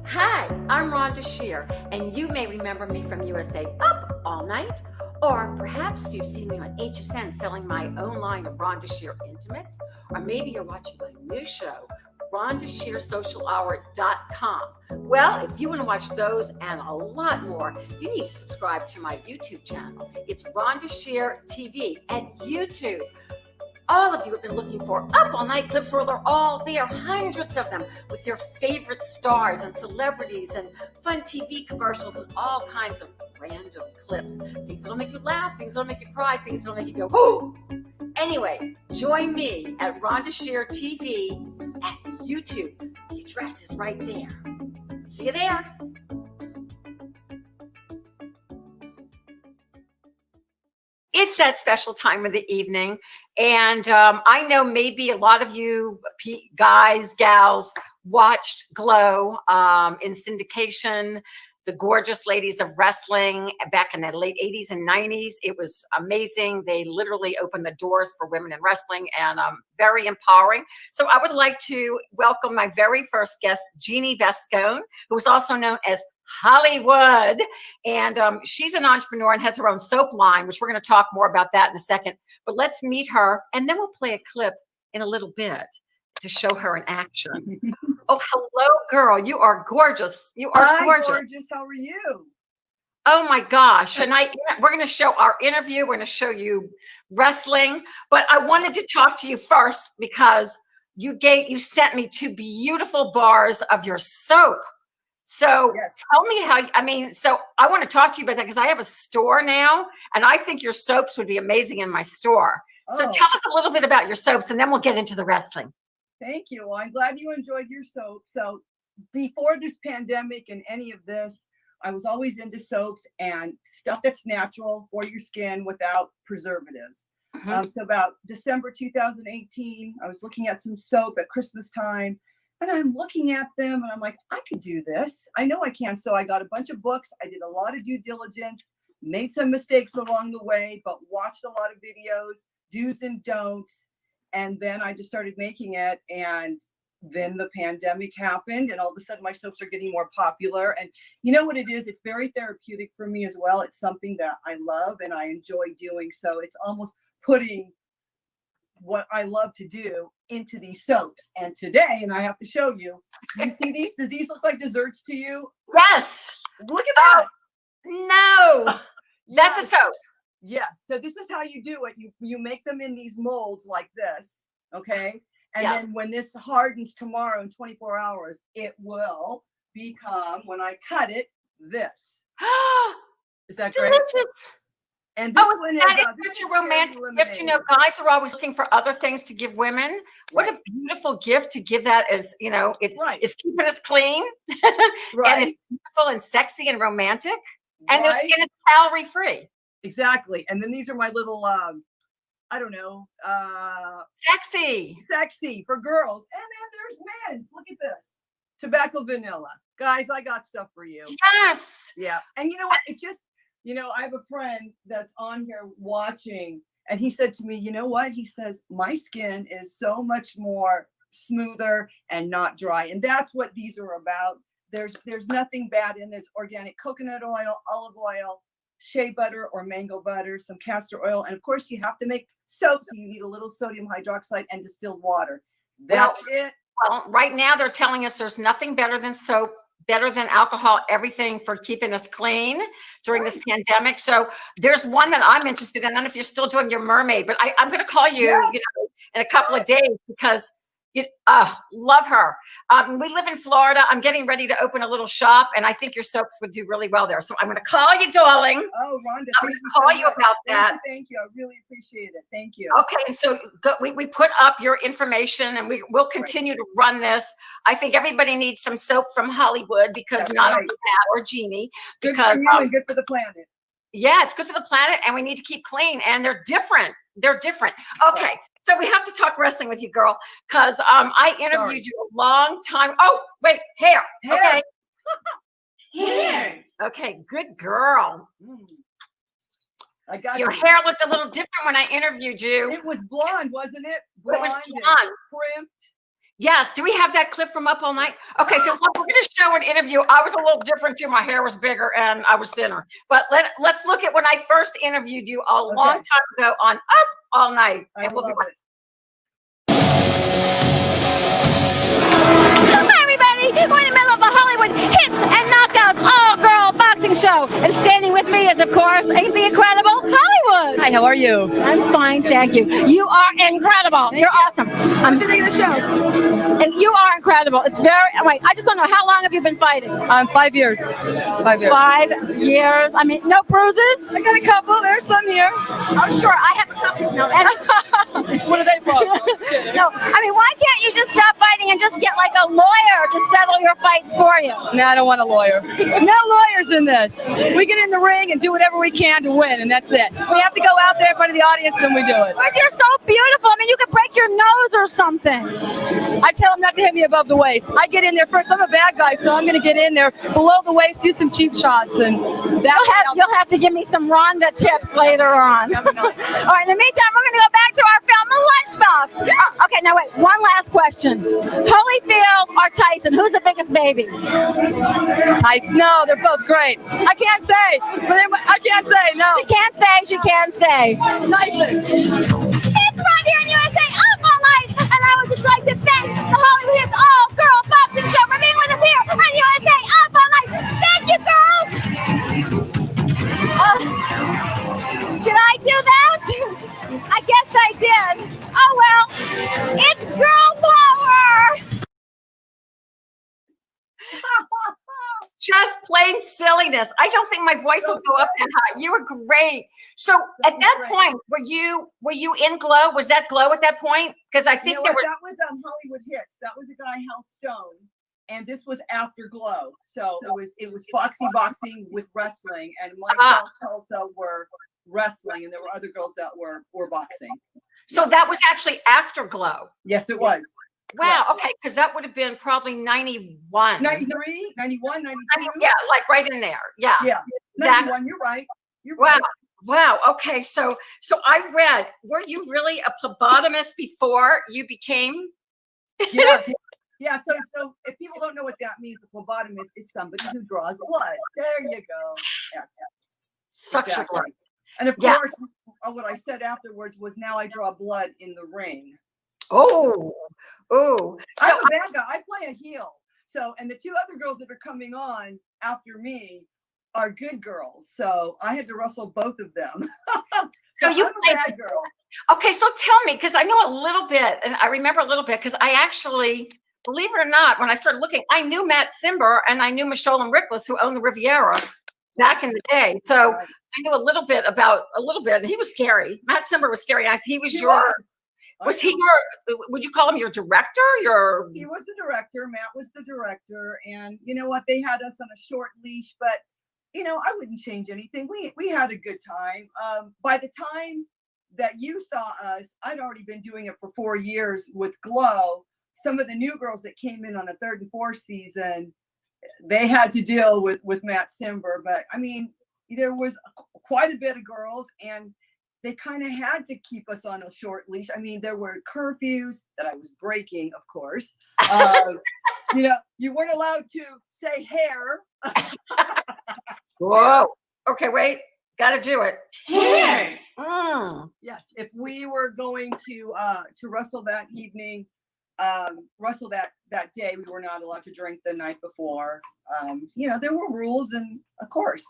Hi, I'm Rhonda Shear, and you may remember me from USA Up All Night, or perhaps you've seen me on HSN selling my own line of Rhonda Shear Intimates, or maybe you're watching my new show, RhondaShearSocialHour.com. Well, if you want to watch those and a lot more, you need to subscribe to my YouTube channel. It's Rhonda Shear TV at YouTube. All of you have been looking for Up All Night clips. Well, they're all there, hundreds of them, with your favorite stars and celebrities and fun TV commercials and all kinds of random clips. Things that'll make you laugh, things that'll make you cry, things that'll make you go, whoo! Anyway, join me at Rhonda Shear TV at YouTube. The address is right there. See you there. It's that special time of the evening. And I know maybe a lot of you guys, gals, watched Glow in syndication, the gorgeous ladies of wrestling back in the late 80s and 90s. It was amazing. They literally opened the doors for women in wrestling, and very empowering. So I would like to welcome my very first guest, Jeannie Vascone, who is also known as Hollywood. And she's an entrepreneur and has her own soap line, which we're going to talk more about that in a second. But let's meet her, and then we'll play a clip in a little bit to show her in action. Oh, hello, girl. You are gorgeous. You are gorgeous. How are you? Oh my gosh. And we're going to show our interview. We're going to show you wrestling, but I wanted to talk to you first because you sent me 2 beautiful bars of your soap. So Tell me so I want to talk to you about that because I have a store now, and I think your soaps would be amazing in my store. So tell us a little bit about your soaps, and then we'll get into the wrestling. Thank you. Well, I'm glad you enjoyed your soap. So before this pandemic and any of this, I was always into soaps and stuff that's natural for your skin without preservatives. Mm-hmm. So about December 2018, I was looking at some soap at Christmas time, and I'm looking at them and I'm like, I could do this. I know I can. So I got a bunch of books. I did a lot of due diligence, made some mistakes along the way, but watched a lot of videos, do's and don'ts. And then I just started making it, and then the pandemic happened, and all of a sudden my soaps are getting more popular. And you know what it is? It's very therapeutic for me as well. It's something that I love and I enjoy doing. So it's almost putting what I love to do into these soaps. And today, and I have to show you, you see these? Do these look like desserts to you? Yes. Look at that. No, that's a soap. Yes. So this is how you do it. You make them in these molds like this. Okay. And Yes. then when this hardens tomorrow in 24 hours, it will become, when I cut it, this. Is that great? Delicious. And this Oh, one that is, is this such a is cherry romantic gift. You know, lemonade. guys are always looking for other things to give women. What a Right. beautiful gift to give that as, you know, it's Right. it's keeping us clean Right. and it's beautiful and sexy and romantic. And their Right? skin is calorie free. Exactly. And then these are my little, I don't know, Sexy. sexy for girls. And then there's men's. Look at this. Tobacco vanilla. Guys, I got stuff for you. Yes. Yeah. And you know what? It just, you know, I have a friend that's on here watching, and he said to me, you know what? He says, my skin is so much more smoother and not dry. And that's what these are about. There's nothing bad in there's organic coconut oil, olive oil, shea butter or mango butter, some castor oil. And of course you have to make soap. So you need a little sodium hydroxide and distilled water. That's it. Well, right now they're telling us there's nothing better than soap, better than alcohol, everything for keeping us clean during this pandemic. So there's one that I'm interested in. I don't know if you're still doing your mermaid, but I'm going to call you, Yes. you know, in a couple of days because you love her. We live in Florida. I'm getting ready to open a little shop, and I think your soaps would do really well there. So I'm going to call you, darling. Oh, Rhonda, I'm thank going to you call so you much. about that. Thank you. I really appreciate it. Thank you. Okay, so we put up your information, and we'll continue to run this. I think everybody needs some soap from Hollywood because That's not right. only that, or Jeannie, Good because for you and good for the planet. yeah, it's good for the planet, and we need to keep clean. And they're different. They're different. Okay, so we have to talk wrestling with you, girl, because I interviewed you a long time. Oh, wait, hair. Hair. Okay. Hair. Okay, good girl. I got Your you. hair looked a little different when I interviewed you. It was blonde, wasn't it? It was and blonde. crimped. Yes. Do we have that clip from Up All Night? Okay, so we're going to show an interview. I was a little different too. My hair was bigger and I was thinner. But let's look at when I first interviewed you a long time ago on Up All Night. I And we'll be love it. Hi, everybody. We're in the middle of a Hollywood hits and knockouts all-girl boxing show. And standing with me is, of course, the incredible Hollywood. Hi, how are you? I'm fine, thank you. You are incredible. You're awesome. I'm sitting in the show. And you are incredible. It's very, wait, I just don't know, how long have you been fighting? 5 years. 5 years. 5 years. I mean, no bruises? I got a couple. There's some here. I'm sure. I have a couple. No, what are they from? No, I mean, why can't you just stop fighting and just get like a lawyer to settle your fights for you? No, I don't want a lawyer. No lawyers in this. We get in the ring and do whatever we can to win, and that's it. We have to go out there in front of the audience, and we do it. But you're so beautiful. I mean, you could break your nose or something. I tell them not to hit me above the waist. I get in there first. I'm a bad guy, so I'm going to get in there below the waist, do some cheap shots, and You'll have to give me some Rhonda tips later on. All right, in the meantime, we're going to go back to our film, The Lunchbox. Okay, now wait, one last question. Holyfield or Tyson, who's the biggest baby? No, they're both great. I can't say, but I can't say, no. She can't say, she can't say. Tyson. It's right here in USA Up All Night, and I would just like to thank the Hollywood Hits All-Girl Boxing Show for being with us here on USA Up All Night. Thank you, girls. Did I do that? I guess I did. Oh well, it's girl power. just plain silliness. I don't think my voice will go up that high. You were great. So at that point, were you in Glow? Was that Glow at that point? Because I think there was. That was Hollywood Hits. That was a guy, Hal Stone, and this was after Glow. So it was Foxy Boxing with wrestling, and myself also were wrestling, and there were other girls that were boxing. So that was actually after Glow. Yes, it was. Wow. Okay. Because that would have been probably 91. 93, 91, 92. Yeah. Like right in there. Yeah. Yeah. Exactly. 91. You're right. You're Wow. right. Wow. Okay. So I read, were you really a phlebotomist before you became? Yeah. Yeah, so if people don't know what that means, a phlebotomist is somebody who draws blood. There you go. Yes, Such exactly. a blood. And of Yeah. course, what I said afterwards was, now I draw blood in the ring. Oh, I'm so a bad guy. I play a heel. So, and the two other girls that are coming on after me are good girls. So I had to wrestle both of them. So you I'm a played bad girl. okay, so tell me, because I know a little bit, and I remember a little bit, because I actually, believe it or not, when I started looking, I knew Matt Simber and I knew Michelle and Rickless, who owned the Riviera back in the day. So Right. I knew a little bit. And he was scary. Matt Simber was scary. He was was he your, would you call him your director? He was the director. Matt was the director. And you know what? They had us on a short leash, but you know, I wouldn't change anything. We had a good time. By the time that you saw us, I'd already been doing it for 4 years with Glow. Some of the new girls that came in on the 3rd and 4th season, they had to deal with Matt Simber. But I mean, there was quite a bit of girls, and they kind of had to keep us on a short leash. I mean, there were curfews that I was breaking, of course. You know, you weren't allowed to say hair. Whoa. Okay, wait. Got to do it. Hair. Mm. Yes, if we were going to wrestle that evening, wrestle that day, we were not allowed to drink the night before. You know, there were rules, and of course,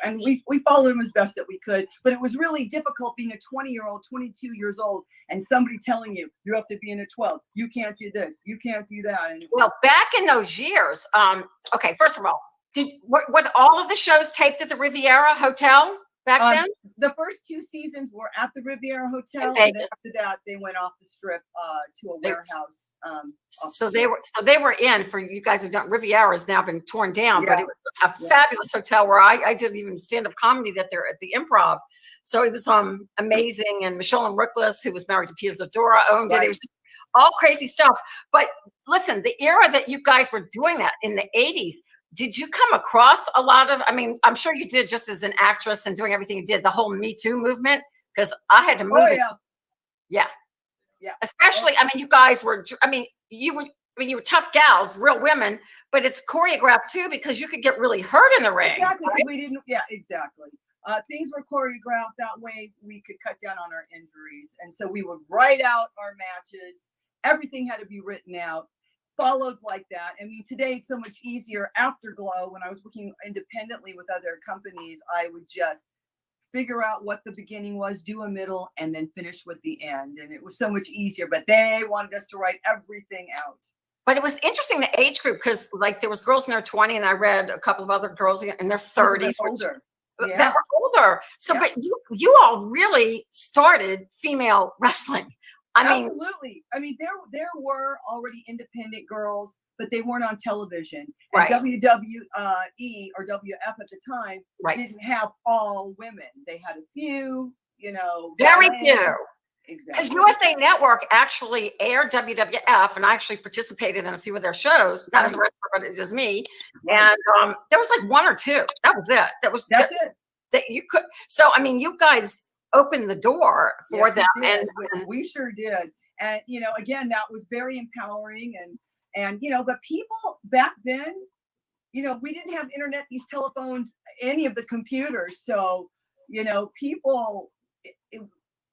and we followed them as best that we could. But it was really difficult being a 20-year-old, 22 years old, and somebody telling you have to be in a 12. You can't do this. You can't do that. And Well, back in those years, okay, first of all, what all of the shows taped at the Riviera Hotel back then? The first 2 seasons were at the Riviera Hotel, and then after that, they went off the strip to a warehouse. So they were in, for you guys who don't, Riviera has now been torn down, but it was a fabulous hotel where I did even stand-up comedy that they're at the Improv. So it was amazing, and Michelle and Rickless, who was married to Pia Zadora, owned it. It was all crazy stuff. But listen, the era that you guys were doing that in the 80s, did you come across a lot of, I mean, I'm sure you did, just as an actress and doing everything you did, the whole Me Too movement, because I had to move it. Yeah. Especially, I mean, you guys were, you were tough gals, real women, but it's choreographed too, because you could get really hurt in the ring. Exactly, right? we didn't, exactly. Things were choreographed that way. We could cut down on our injuries. And so we would write out our matches. Everything had to be written out, followed like that. I mean, today it's so much easier. After Glow, when I was working independently with other companies, I would just figure out what the beginning was, do a middle, and then finish with the end. And it was so much easier, but they wanted us to write everything out. But it was interesting, the age group, because like there was girls in their 20s, and I read a couple of other girls in their 30s. Older. That were older. So, but you all really started female wrestling. Absolutely. I mean, there were already independent girls, but they weren't on television. Right. And WWE or WF at the time didn't have all women. They had a few, you know. Very few. Exactly. Because USA Network actually aired WWF, and I actually participated in a few of their shows, not as a wrestler, but it was me. Right. And there was like 1 or 2. That was it. That's it. That you could. So, I mean, you guys opened the door for them, and we sure did. And you know, again, that was very empowering. And you know, but people back then, you know, we didn't have internet, these telephones, any of the computers. So, you know, people.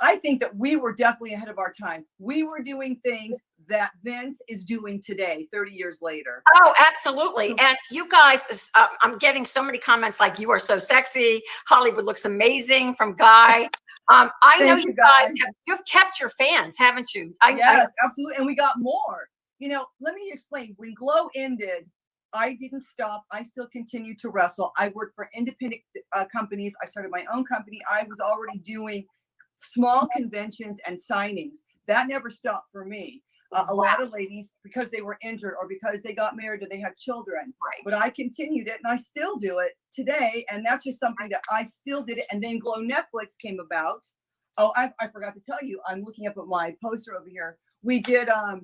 I think that we were definitely ahead of our time. We were doing things that Vince is doing today, 30 years later. Oh, absolutely. And you guys, I'm getting so many comments like, you are so sexy. Hollywood looks amazing from Guy. I know you guys, you've kept your fans, haven't you? Yes, absolutely. And we got more. You know, let me explain. When Glow ended, I didn't stop. I still continued to wrestle. I worked for independent companies. I started my own company. I was already doing small conventions and signings. That never stopped for me. A lot of ladies, because they were injured or because they got married or they had children. Right. But I continued it, and I still do it today. And that's just something that I still did it. And then Glow Netflix came about. Oh, I forgot to tell you, I'm looking up at my poster over here. We did a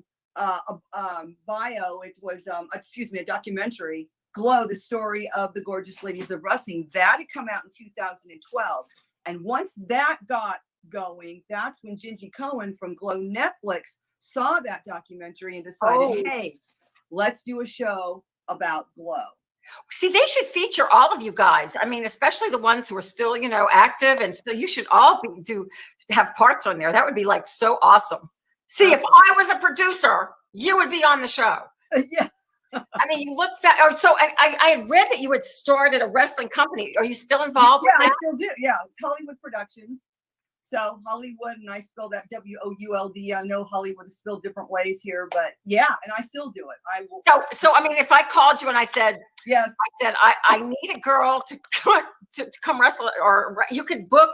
bio. It was a documentary, Glow, the story of the gorgeous ladies of wrestling. That had come out in 2012. And once that got going, that's when Gingy Cohen from Glow Netflix saw that documentary and decided, hey, let's do a show about glow. See, they should feature all of you guys. I mean, especially the ones who are still, you know, active, and still, you should all have parts on there. That would be like so awesome. See, if I was a producer, you would be on the show. Yeah. I mean, you look fat. Oh, so I had read that you had started a wrestling company. Are you still involved Yeah, with I that? still do. Yeah, it's Hollywood Productions. So Hollywood, and I spell that WOULD. I know Hollywood is spelled different ways here, but yeah, and I still do it. I will. So I mean, if I called you and I said, Yes. I need a girl to come wrestle, or you could book.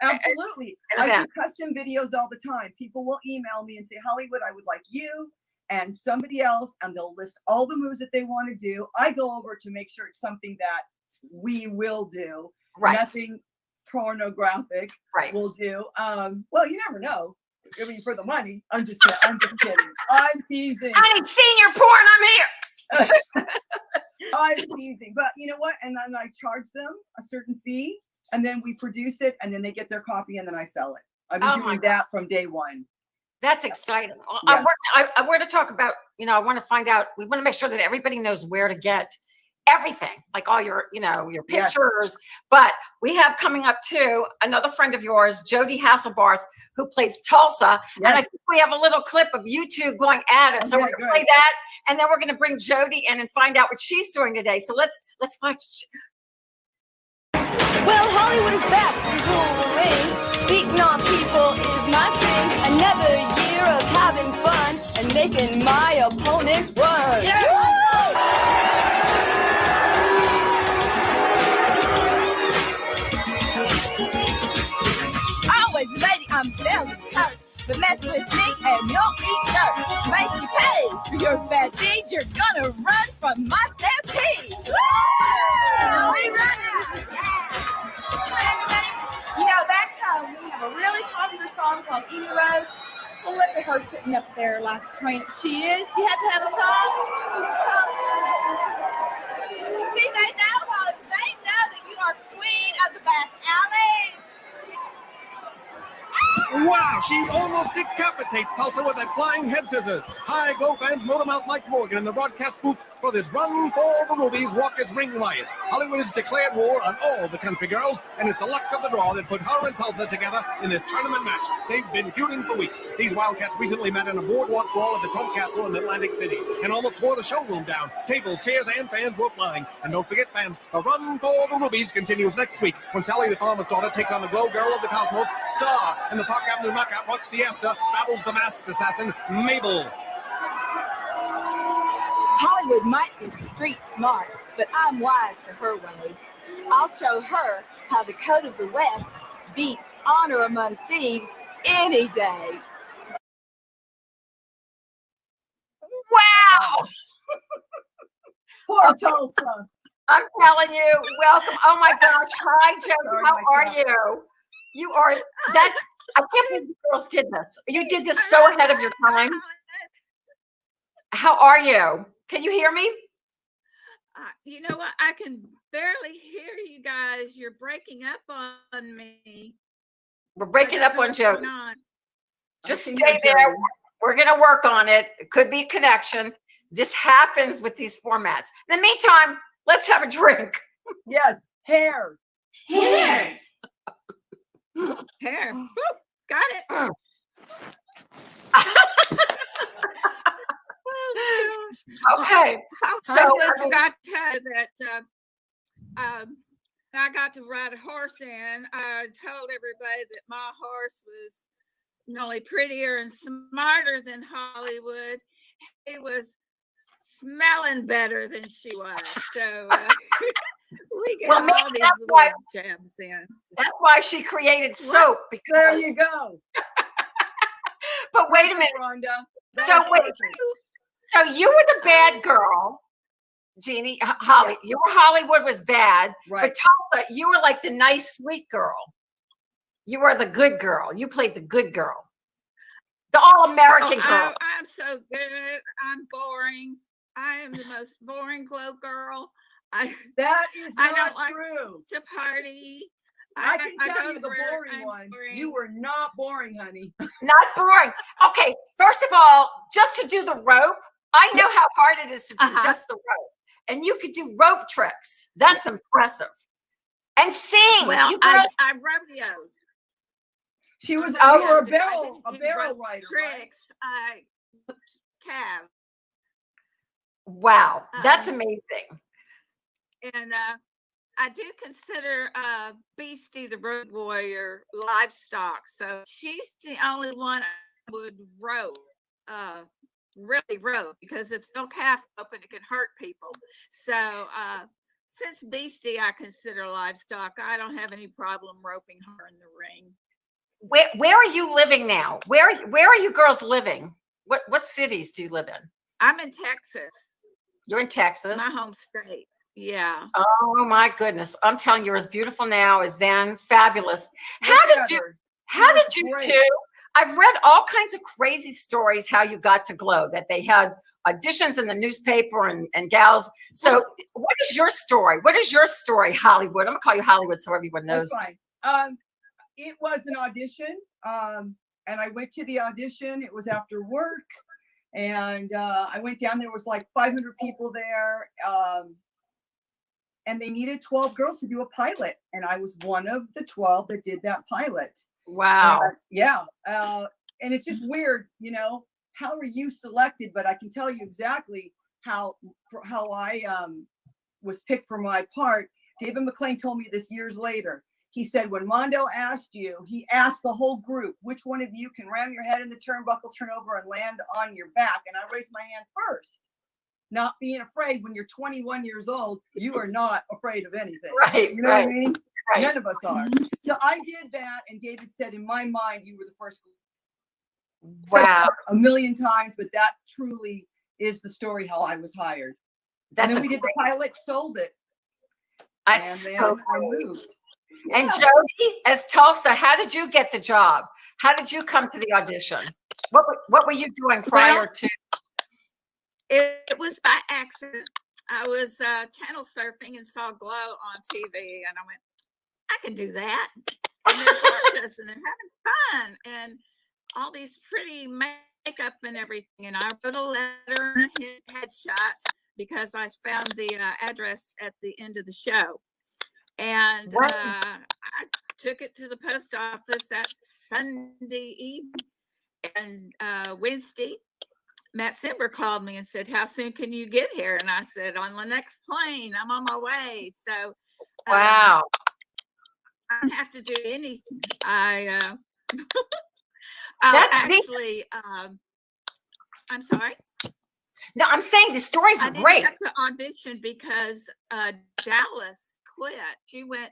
Absolutely. an I do event. custom videos all the time. People will email me and say, Hollywood, I would like you and somebody else, and they'll list all the moves that they want to do. I go over to make sure it's something that we will do. Right. Nothing pornographic. Right. Will do. Well, you never know. I mean, for the money. I'm just kidding. I'm teasing. I ain't seen your porn. I'm here. I'm teasing. But you know what? And then I charge them a certain fee, and then we produce it, and then they get their copy, and then I sell it. I've been doing that from day one. That's exciting. Yeah. I want to talk about, you know, I want to find out, we want to make sure that everybody knows where to get everything, like all your, you know, your pictures. Yes. But we have coming up too, another friend of yours, Jody Hasselbarth, who plays Tulsa. Yes. And I think we have a little clip of you two going at it. So we're going to play that. And then we're going to bring Jody in and find out what she's doing today. So let's watch. Well, Hollywood is back in full ring. Beating on people is my thing. Another year of having fun and making my opponents run. Yeah. Always lady, I'm down to touch. But mess with me and you'll eat dirt. Make you pay for your bad deeds. You're gonna run from my stampede. Woo! We run out. You know, back home, we have a really popular song called Hero. Well, look at her sitting up there like the tramp she is. You have to have a song. See, they know, Holly. They know that you are queen of the back alley. Wow, she almost decapitates Tulsa with that flying head scissors. Hi, Glow fans, Motormouth Mike Morgan in the broadcast booth for this Run for the Rubies Walk as Ring Riot. Hollywood has declared war on all the country girls, and it's the luck of the draw that put her and Tulsa together in this tournament match. They've been feuding for weeks. These Wildcats recently met in a boardwalk brawl at the Trump Castle in Atlantic City and almost tore the showroom down. Tables, chairs, and fans were flying. And don't forget, fans, the Run for the Rubies continues next week when Sally the Farmer's Daughter takes on the Glow Girl of the Cosmos, Star, and the Park Avenue Knockout Rock Siesta battles the masked assassin, Mabel. Hollywood might be street smart, but I'm wise to her ways. I'll show her how the code of the West beats honor among thieves any day. Wow! Poor Tulsa. I'm telling you, welcome. Oh my gosh. Hi, Jody. How are you? You are, that's, I can't believe you girls did this. You did this so ahead of your time. How are you? Can you hear me? You know what? I can barely hear you guys. You're breaking up on me. We're breaking up on Jody. Just stay there. We're going to work on it. It could be a connection. This happens with these formats. In the meantime, let's have a drink. Yes. Hair. Hair. Hair. Woo, got it. Okay. So I forgot to tell you that I got to ride a horse in. I told everybody that my horse was not only prettier and smarter than Hollywood, he was smelling better than she was. So we get all these little jabs in. That's why she created soap. Because there you go. But wait a minute, Rhonda. So you were the bad girl, Jeannie. Holly, you were Hollywood was bad, right? But Tulsa, you were like the nice, sweet girl. You were the good girl. You played the good girl, the all-American girl. I'm so good. I'm boring. I am the most boring Glow girl. That is not don't like true. To party. I can tell you the boring ones. You were not boring, honey. Not boring. Okay, first of all, just to do the rope, I know how hard it is to do Uh-huh. just the rope. And you could do rope tricks. That's impressive. And sing. Well, You girls, I rodeoed. She was, Oh, you were a I didn't do barrel rope rider, right? tricks. I whooped calf. wow, that's Um, amazing. And I do consider Beastie the road warrior livestock. So she's the only one I would rope, really rope, because it's no calf rope and it can hurt people. So since Beastie I consider livestock, I don't have any problem roping her in the ring. Where are you living now? Where are you girls living? What cities do you live in? I'm in Texas, You're in Texas. my home state. Yeah. Oh my goodness. I'm telling you, you're as beautiful now as then. Fabulous. How Look did at you her. how look did you great. two? I've read all kinds of crazy stories how you got to Glow, that they had auditions in the newspaper and gals. So what is your story? What is your story, Hollywood? I'm gonna call you Hollywood so everyone knows. That's fine. It was an audition, and I went to the audition. It was after work, and I went down. There was like 500 people there, and they needed 12 girls to do a pilot, and I was one of the 12 that did that pilot. Wow. Yeah, and it's just weird, how are you selected? But I can tell you exactly how I was picked for my part. David McLean told me this years later. He said, when Mondo asked you, he asked the whole group, which one of you can ram your head in the turnbuckle, turn over, and land on your back? And I raised my hand first. Not being afraid. When you're 21 years old, you are not afraid of anything. Right, You know right, what I mean? right. None of us are. So I did that, and David said, in my mind, you were the first. Wow. A million times, but that truly is the story how I was hired. That's and then a we did the pilot, sold it, That's and then so I cool. moved. And Yeah. Jody, as Tulsa, how did you get the job? How did you come to the audition? What were you doing prior to? It was by accident. I was channel surfing and saw Glow on TV, and I went, I can do that. And they're gorgeous, and they're having fun, and all these pretty makeup and everything. And I wrote a letter and a headshot because I found the address at the end of the show. And Wow. I took it to the post office that Sunday evening, and Wednesday, Matt Simber called me and said, how soon can you get here? And I said, on the next plane, I'm on my way. So Wow. I don't have to do anything. I That's actually, I'm sorry. No, I'm saying the stories I are didn't great. have to audition because Dallas quit. She went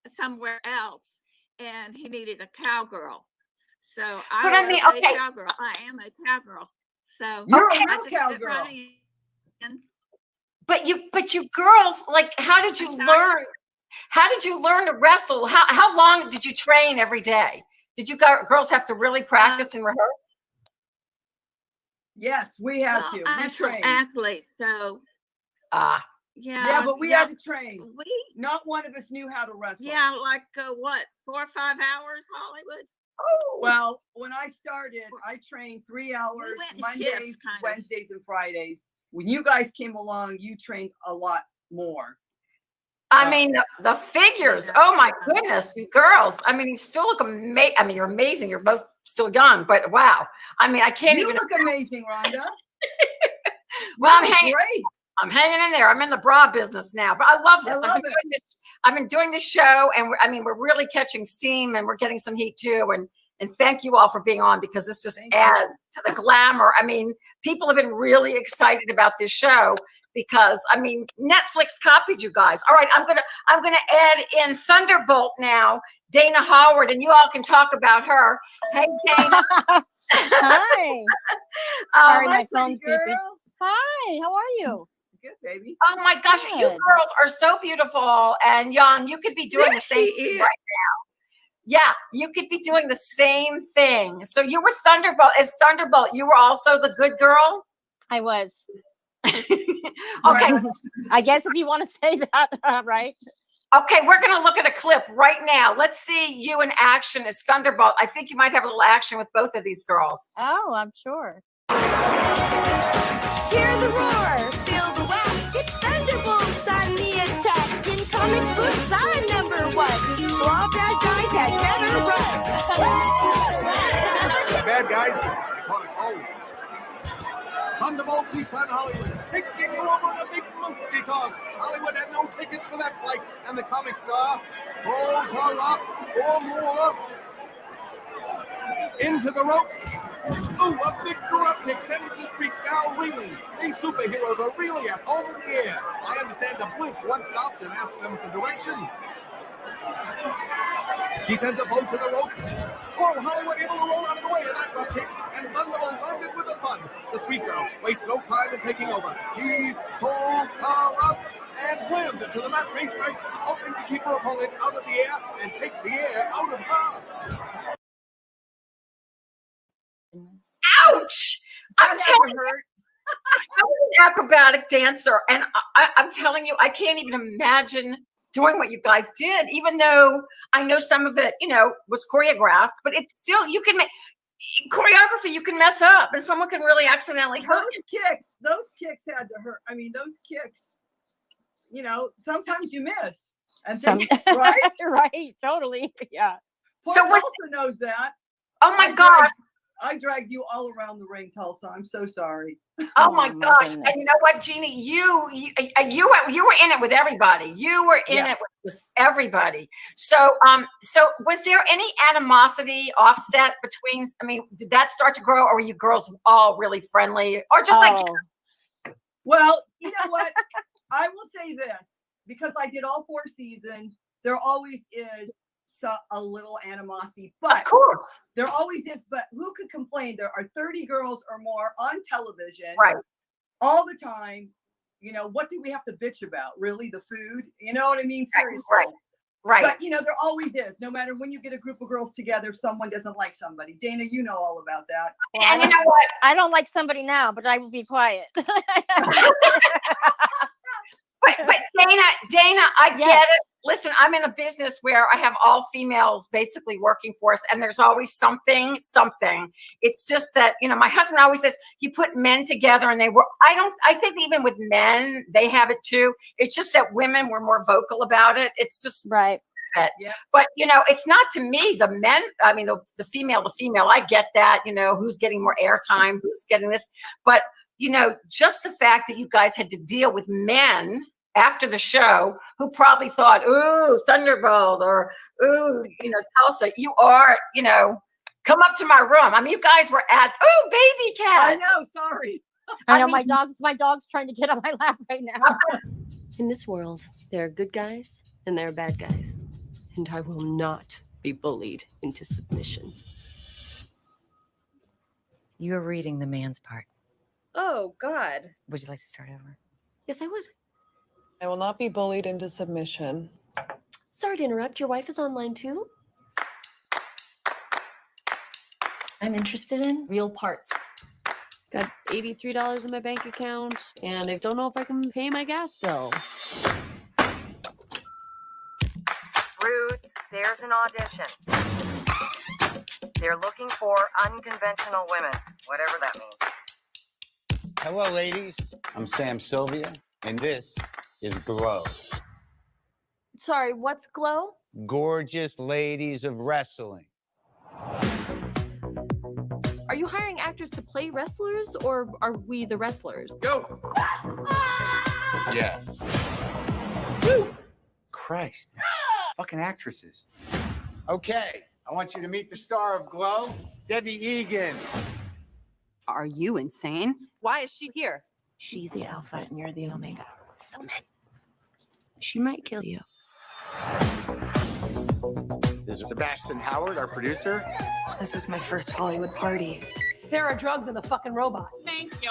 somewhere else, and he needed a cowgirl. So But I was mean, a okay. cowgirl. I am a cowgirl. So You're Okay. a I real just stepped cowgirl. right in. But you girls, like, how did you I'm sorry? learn? How did you learn to wrestle? How long did you train every day? Did you girls have to really practice and rehearse? Yes, we had Well, to. We I'm trained. an athlete, so Ah, Yeah, but we had to train. We Not one of us knew how to wrestle. yeah, like what, 4 or 5 hours, Hollywood? oh, Well, when I started, I trained 3 hours, went in Mondays, shifts, kind of. Wednesdays, and Fridays. When you guys came along, you trained a lot more. I mean, the figures. Yeah. Oh my goodness, you girls. I mean, you still look amazing. I mean, you're amazing. You're both still young, but wow. I mean, I can't You even. look amazing, Rhonda. Well, You look great. I'm hanging in there. I'm in the bra business now, but I love this. I love I've been doing this show, and we're really catching steam, and we're getting some heat too. And thank you all for being on, because this just adds to the glamour. I mean, people have been really excited about this show because, I mean, Netflix copied you guys. All right, I'm gonna add in Thunderbolt now, Dana Howard, and you all can talk about her. Hey, Dana. Hi. Hi, Sorry, my pretty phone's beeping. girl. Hi, how are you? Good, baby. Oh my gosh, you Good. girls are so beautiful and young. You could be doing There the same she thing is. right now. Yeah, you could be doing the same thing. So you were Thunderbolt. As Thunderbolt, you were also the good girl? I was. Okay. Right. I guess if you want to say that, right? Okay, we're going to look at a clip right now. Let's see you in action as Thunderbolt. I think you might have a little action with both of these girls. Oh, I'm sure. Hear the roar, feel the whack. It's Thunderbolts on the attack. In comic books, I'm number one. So all bad guys had better run. Bad guys, I caught a cold. Thunderbolt beats on Hollywood, taking you over in a big monkey toss. Hollywood had no tickets for that flight, and the comic star pulls her up for more. Into the ropes. Ooh, a big dropkick sends the streak down reeling. These superheroes are really at home in the air. I understand a Blink once stopped and asked them for directions. She sends a boat to the ropes. Whoa, Hollywood able to roll out of the way of that dropkick, and Thunderbolt landed with a thud. The sweet girl wastes no time in taking over. She pulls her up and slams it to the mat face brace, hoping to keep her opponent out of the air and take the air out of her. Ouch! I'm telling you, I was an acrobatic dancer, and I'm telling you, I can't even imagine doing what you guys did, even though I know some of it, was choreographed, but it's still, you can make choreography, you can mess up, and someone can really accidentally hurt you. Those kicks had to hurt. I mean, those kicks, sometimes you miss. And right? Right, totally. Yeah. So Tulsa knows that. Oh my God. I dragged you all around the ring, Tulsa. I'm so sorry. Oh my gosh! And you know what, Jeannie? You were in it with everybody. You were in it with everybody. So was there any animosity offset between? I mean, did that start to grow, or were you girls all really friendly, or just like? Well, you know what? I will say this, because I did all 4 seasons. There always is a little animosity, but of course there always is. But who could complain? There are 30 girls or more on television, right, all the time. What do we have to bitch about? Really, the food? You know what I mean? Seriously, right. But there always is. No matter when you get a group of girls together, someone doesn't like somebody. Dana, you know all about that. Well, and you know what? I don't like somebody now, but I will be quiet. But Dana, I get it. Listen, I'm in a business where I have all females basically working for us, and there's always something. It's just that, my husband always says, you put men together and I think even with men, they have it too. It's just that women were more vocal about it. It's just right. Yeah. But, it's not to me, the men, I mean, the female, I get that, who's getting more airtime, who's getting this, but just the fact that you guys had to deal with men after the show who probably thought, ooh, Thunderbolt, or ooh, Tulsa, you are, come up to my room. I mean, you guys were baby cat. I know, sorry. I know, my dog's trying to get on my lap right now. In this world, there are good guys and there are bad guys. And I will not be bullied into submission. You're reading the man's part. Oh, God. Would you like to start over? Yes, I would. I will not be bullied into submission. Sorry to interrupt. Your wife is online too? I'm interested in Real parts. Got $83 in my bank account, and I don't know if I can pay my gas bill. Ruth, there's an audition. They're looking for unconventional women, whatever that means. Hello, ladies. I'm Sam Sylvia, and this is Glow. Sorry, what's Glow? Gorgeous ladies of wrestling. Are you hiring actors to play wrestlers, or are we the wrestlers? Go! Yes. Christ. Fucking actresses. Okay, I want you to meet the star of Glow, Debbie Egan. Are you insane? Why is she here? she's the alpha and you're the omega. So then she might kill you. This is Sebastian Howard, our producer. This is my first Hollywood party. There are drugs in the fucking robot. Thank you.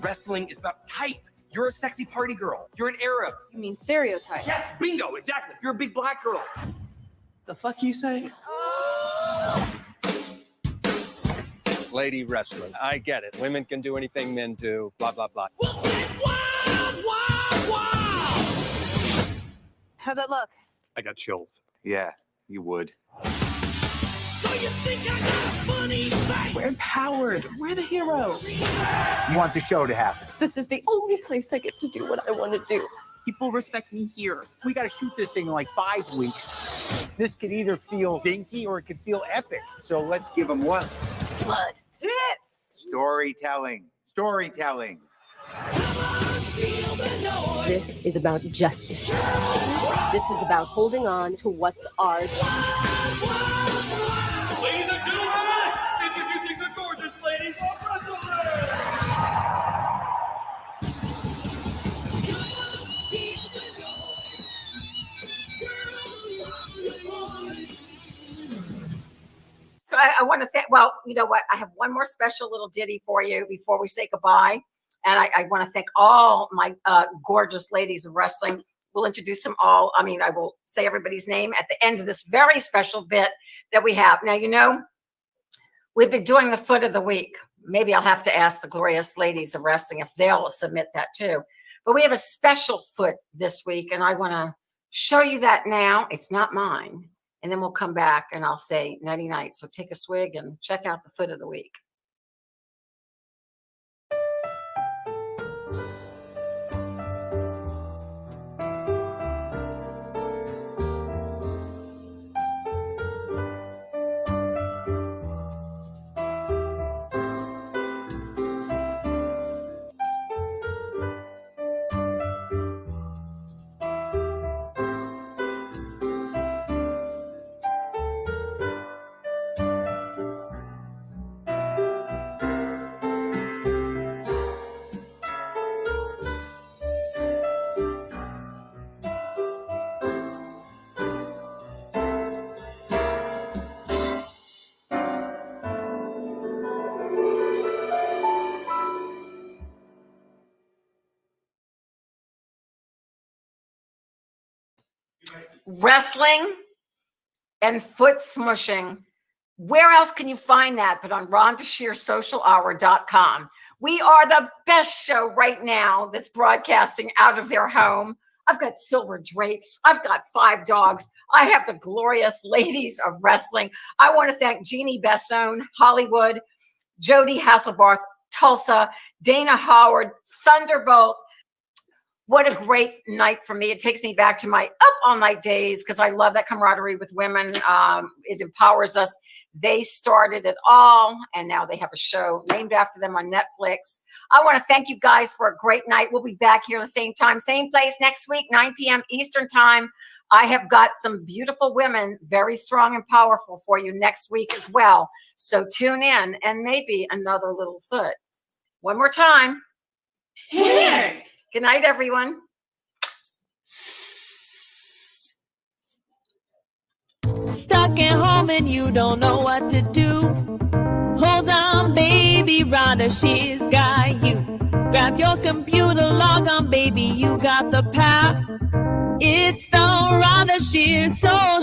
Wrestling is about type. You're a sexy party girl. You're an Arab. You mean stereotype? Yes, bingo, exactly. You're a big black girl. The fuck you say? Lady wrestler. I get it. Women can do anything men do, blah, blah, blah. How'd that look? I got chills. Yeah, you would. So We're empowered. We're the hero. You want the show to happen. This is the only place I get to do what I want to do. People respect me here. We got to shoot this thing in like 5 weeks. This could either feel dinky or it could feel epic. So let's give them one. Blood. Tits. Storytelling. Storytelling. This is about justice. This is about holding on to what's ours. Ladies and gentlemen, introducing the gorgeous ladies of WrestleMania. So I want to thank, well, you know what? I have one more special little ditty for you before we say goodbye. And I want to thank all my gorgeous ladies of wrestling. We'll introduce them all. I mean, I will say everybody's name at the end of this very special bit that we have. Now, you know, we've been doing the foot of the week. Maybe I'll have to ask the glorious ladies of wrestling if they'll submit that too. But we have a special foot this week, and I want to show you that now. It's not mine. And then we'll come back and I'll say nighty night. So take a swig and check out the foot of the week. Wrestling and foot smushing. Where else can you find that but on RhondaShearSocialHour.com? We are the best show right now that's broadcasting out of their home. I've got silver drapes. I've got 5 dogs. I have the glorious ladies of wrestling. I want to thank Jeannie Bessone, Hollywood, Jody Hasselbarth, Tulsa, Dana Howard, Thunderbolt. What a great night for me. It takes me back to my up all night days because I love that camaraderie with women. It empowers us. They started it all, and now they have a show named after them on Netflix. I want to thank you guys for a great night. We'll be back here the same time, same place next week, 9 p.m. Eastern time. I have got some beautiful women, very strong and powerful for you next week as well. So tune in and maybe another little foot. One more time. Hey. Good night, everyone. Stuck at home and you don't know what to do. Hold on, baby, Rhonda Shear's got you. Grab your computer, log on, baby, you got the power. It's the Rhonda Shear Social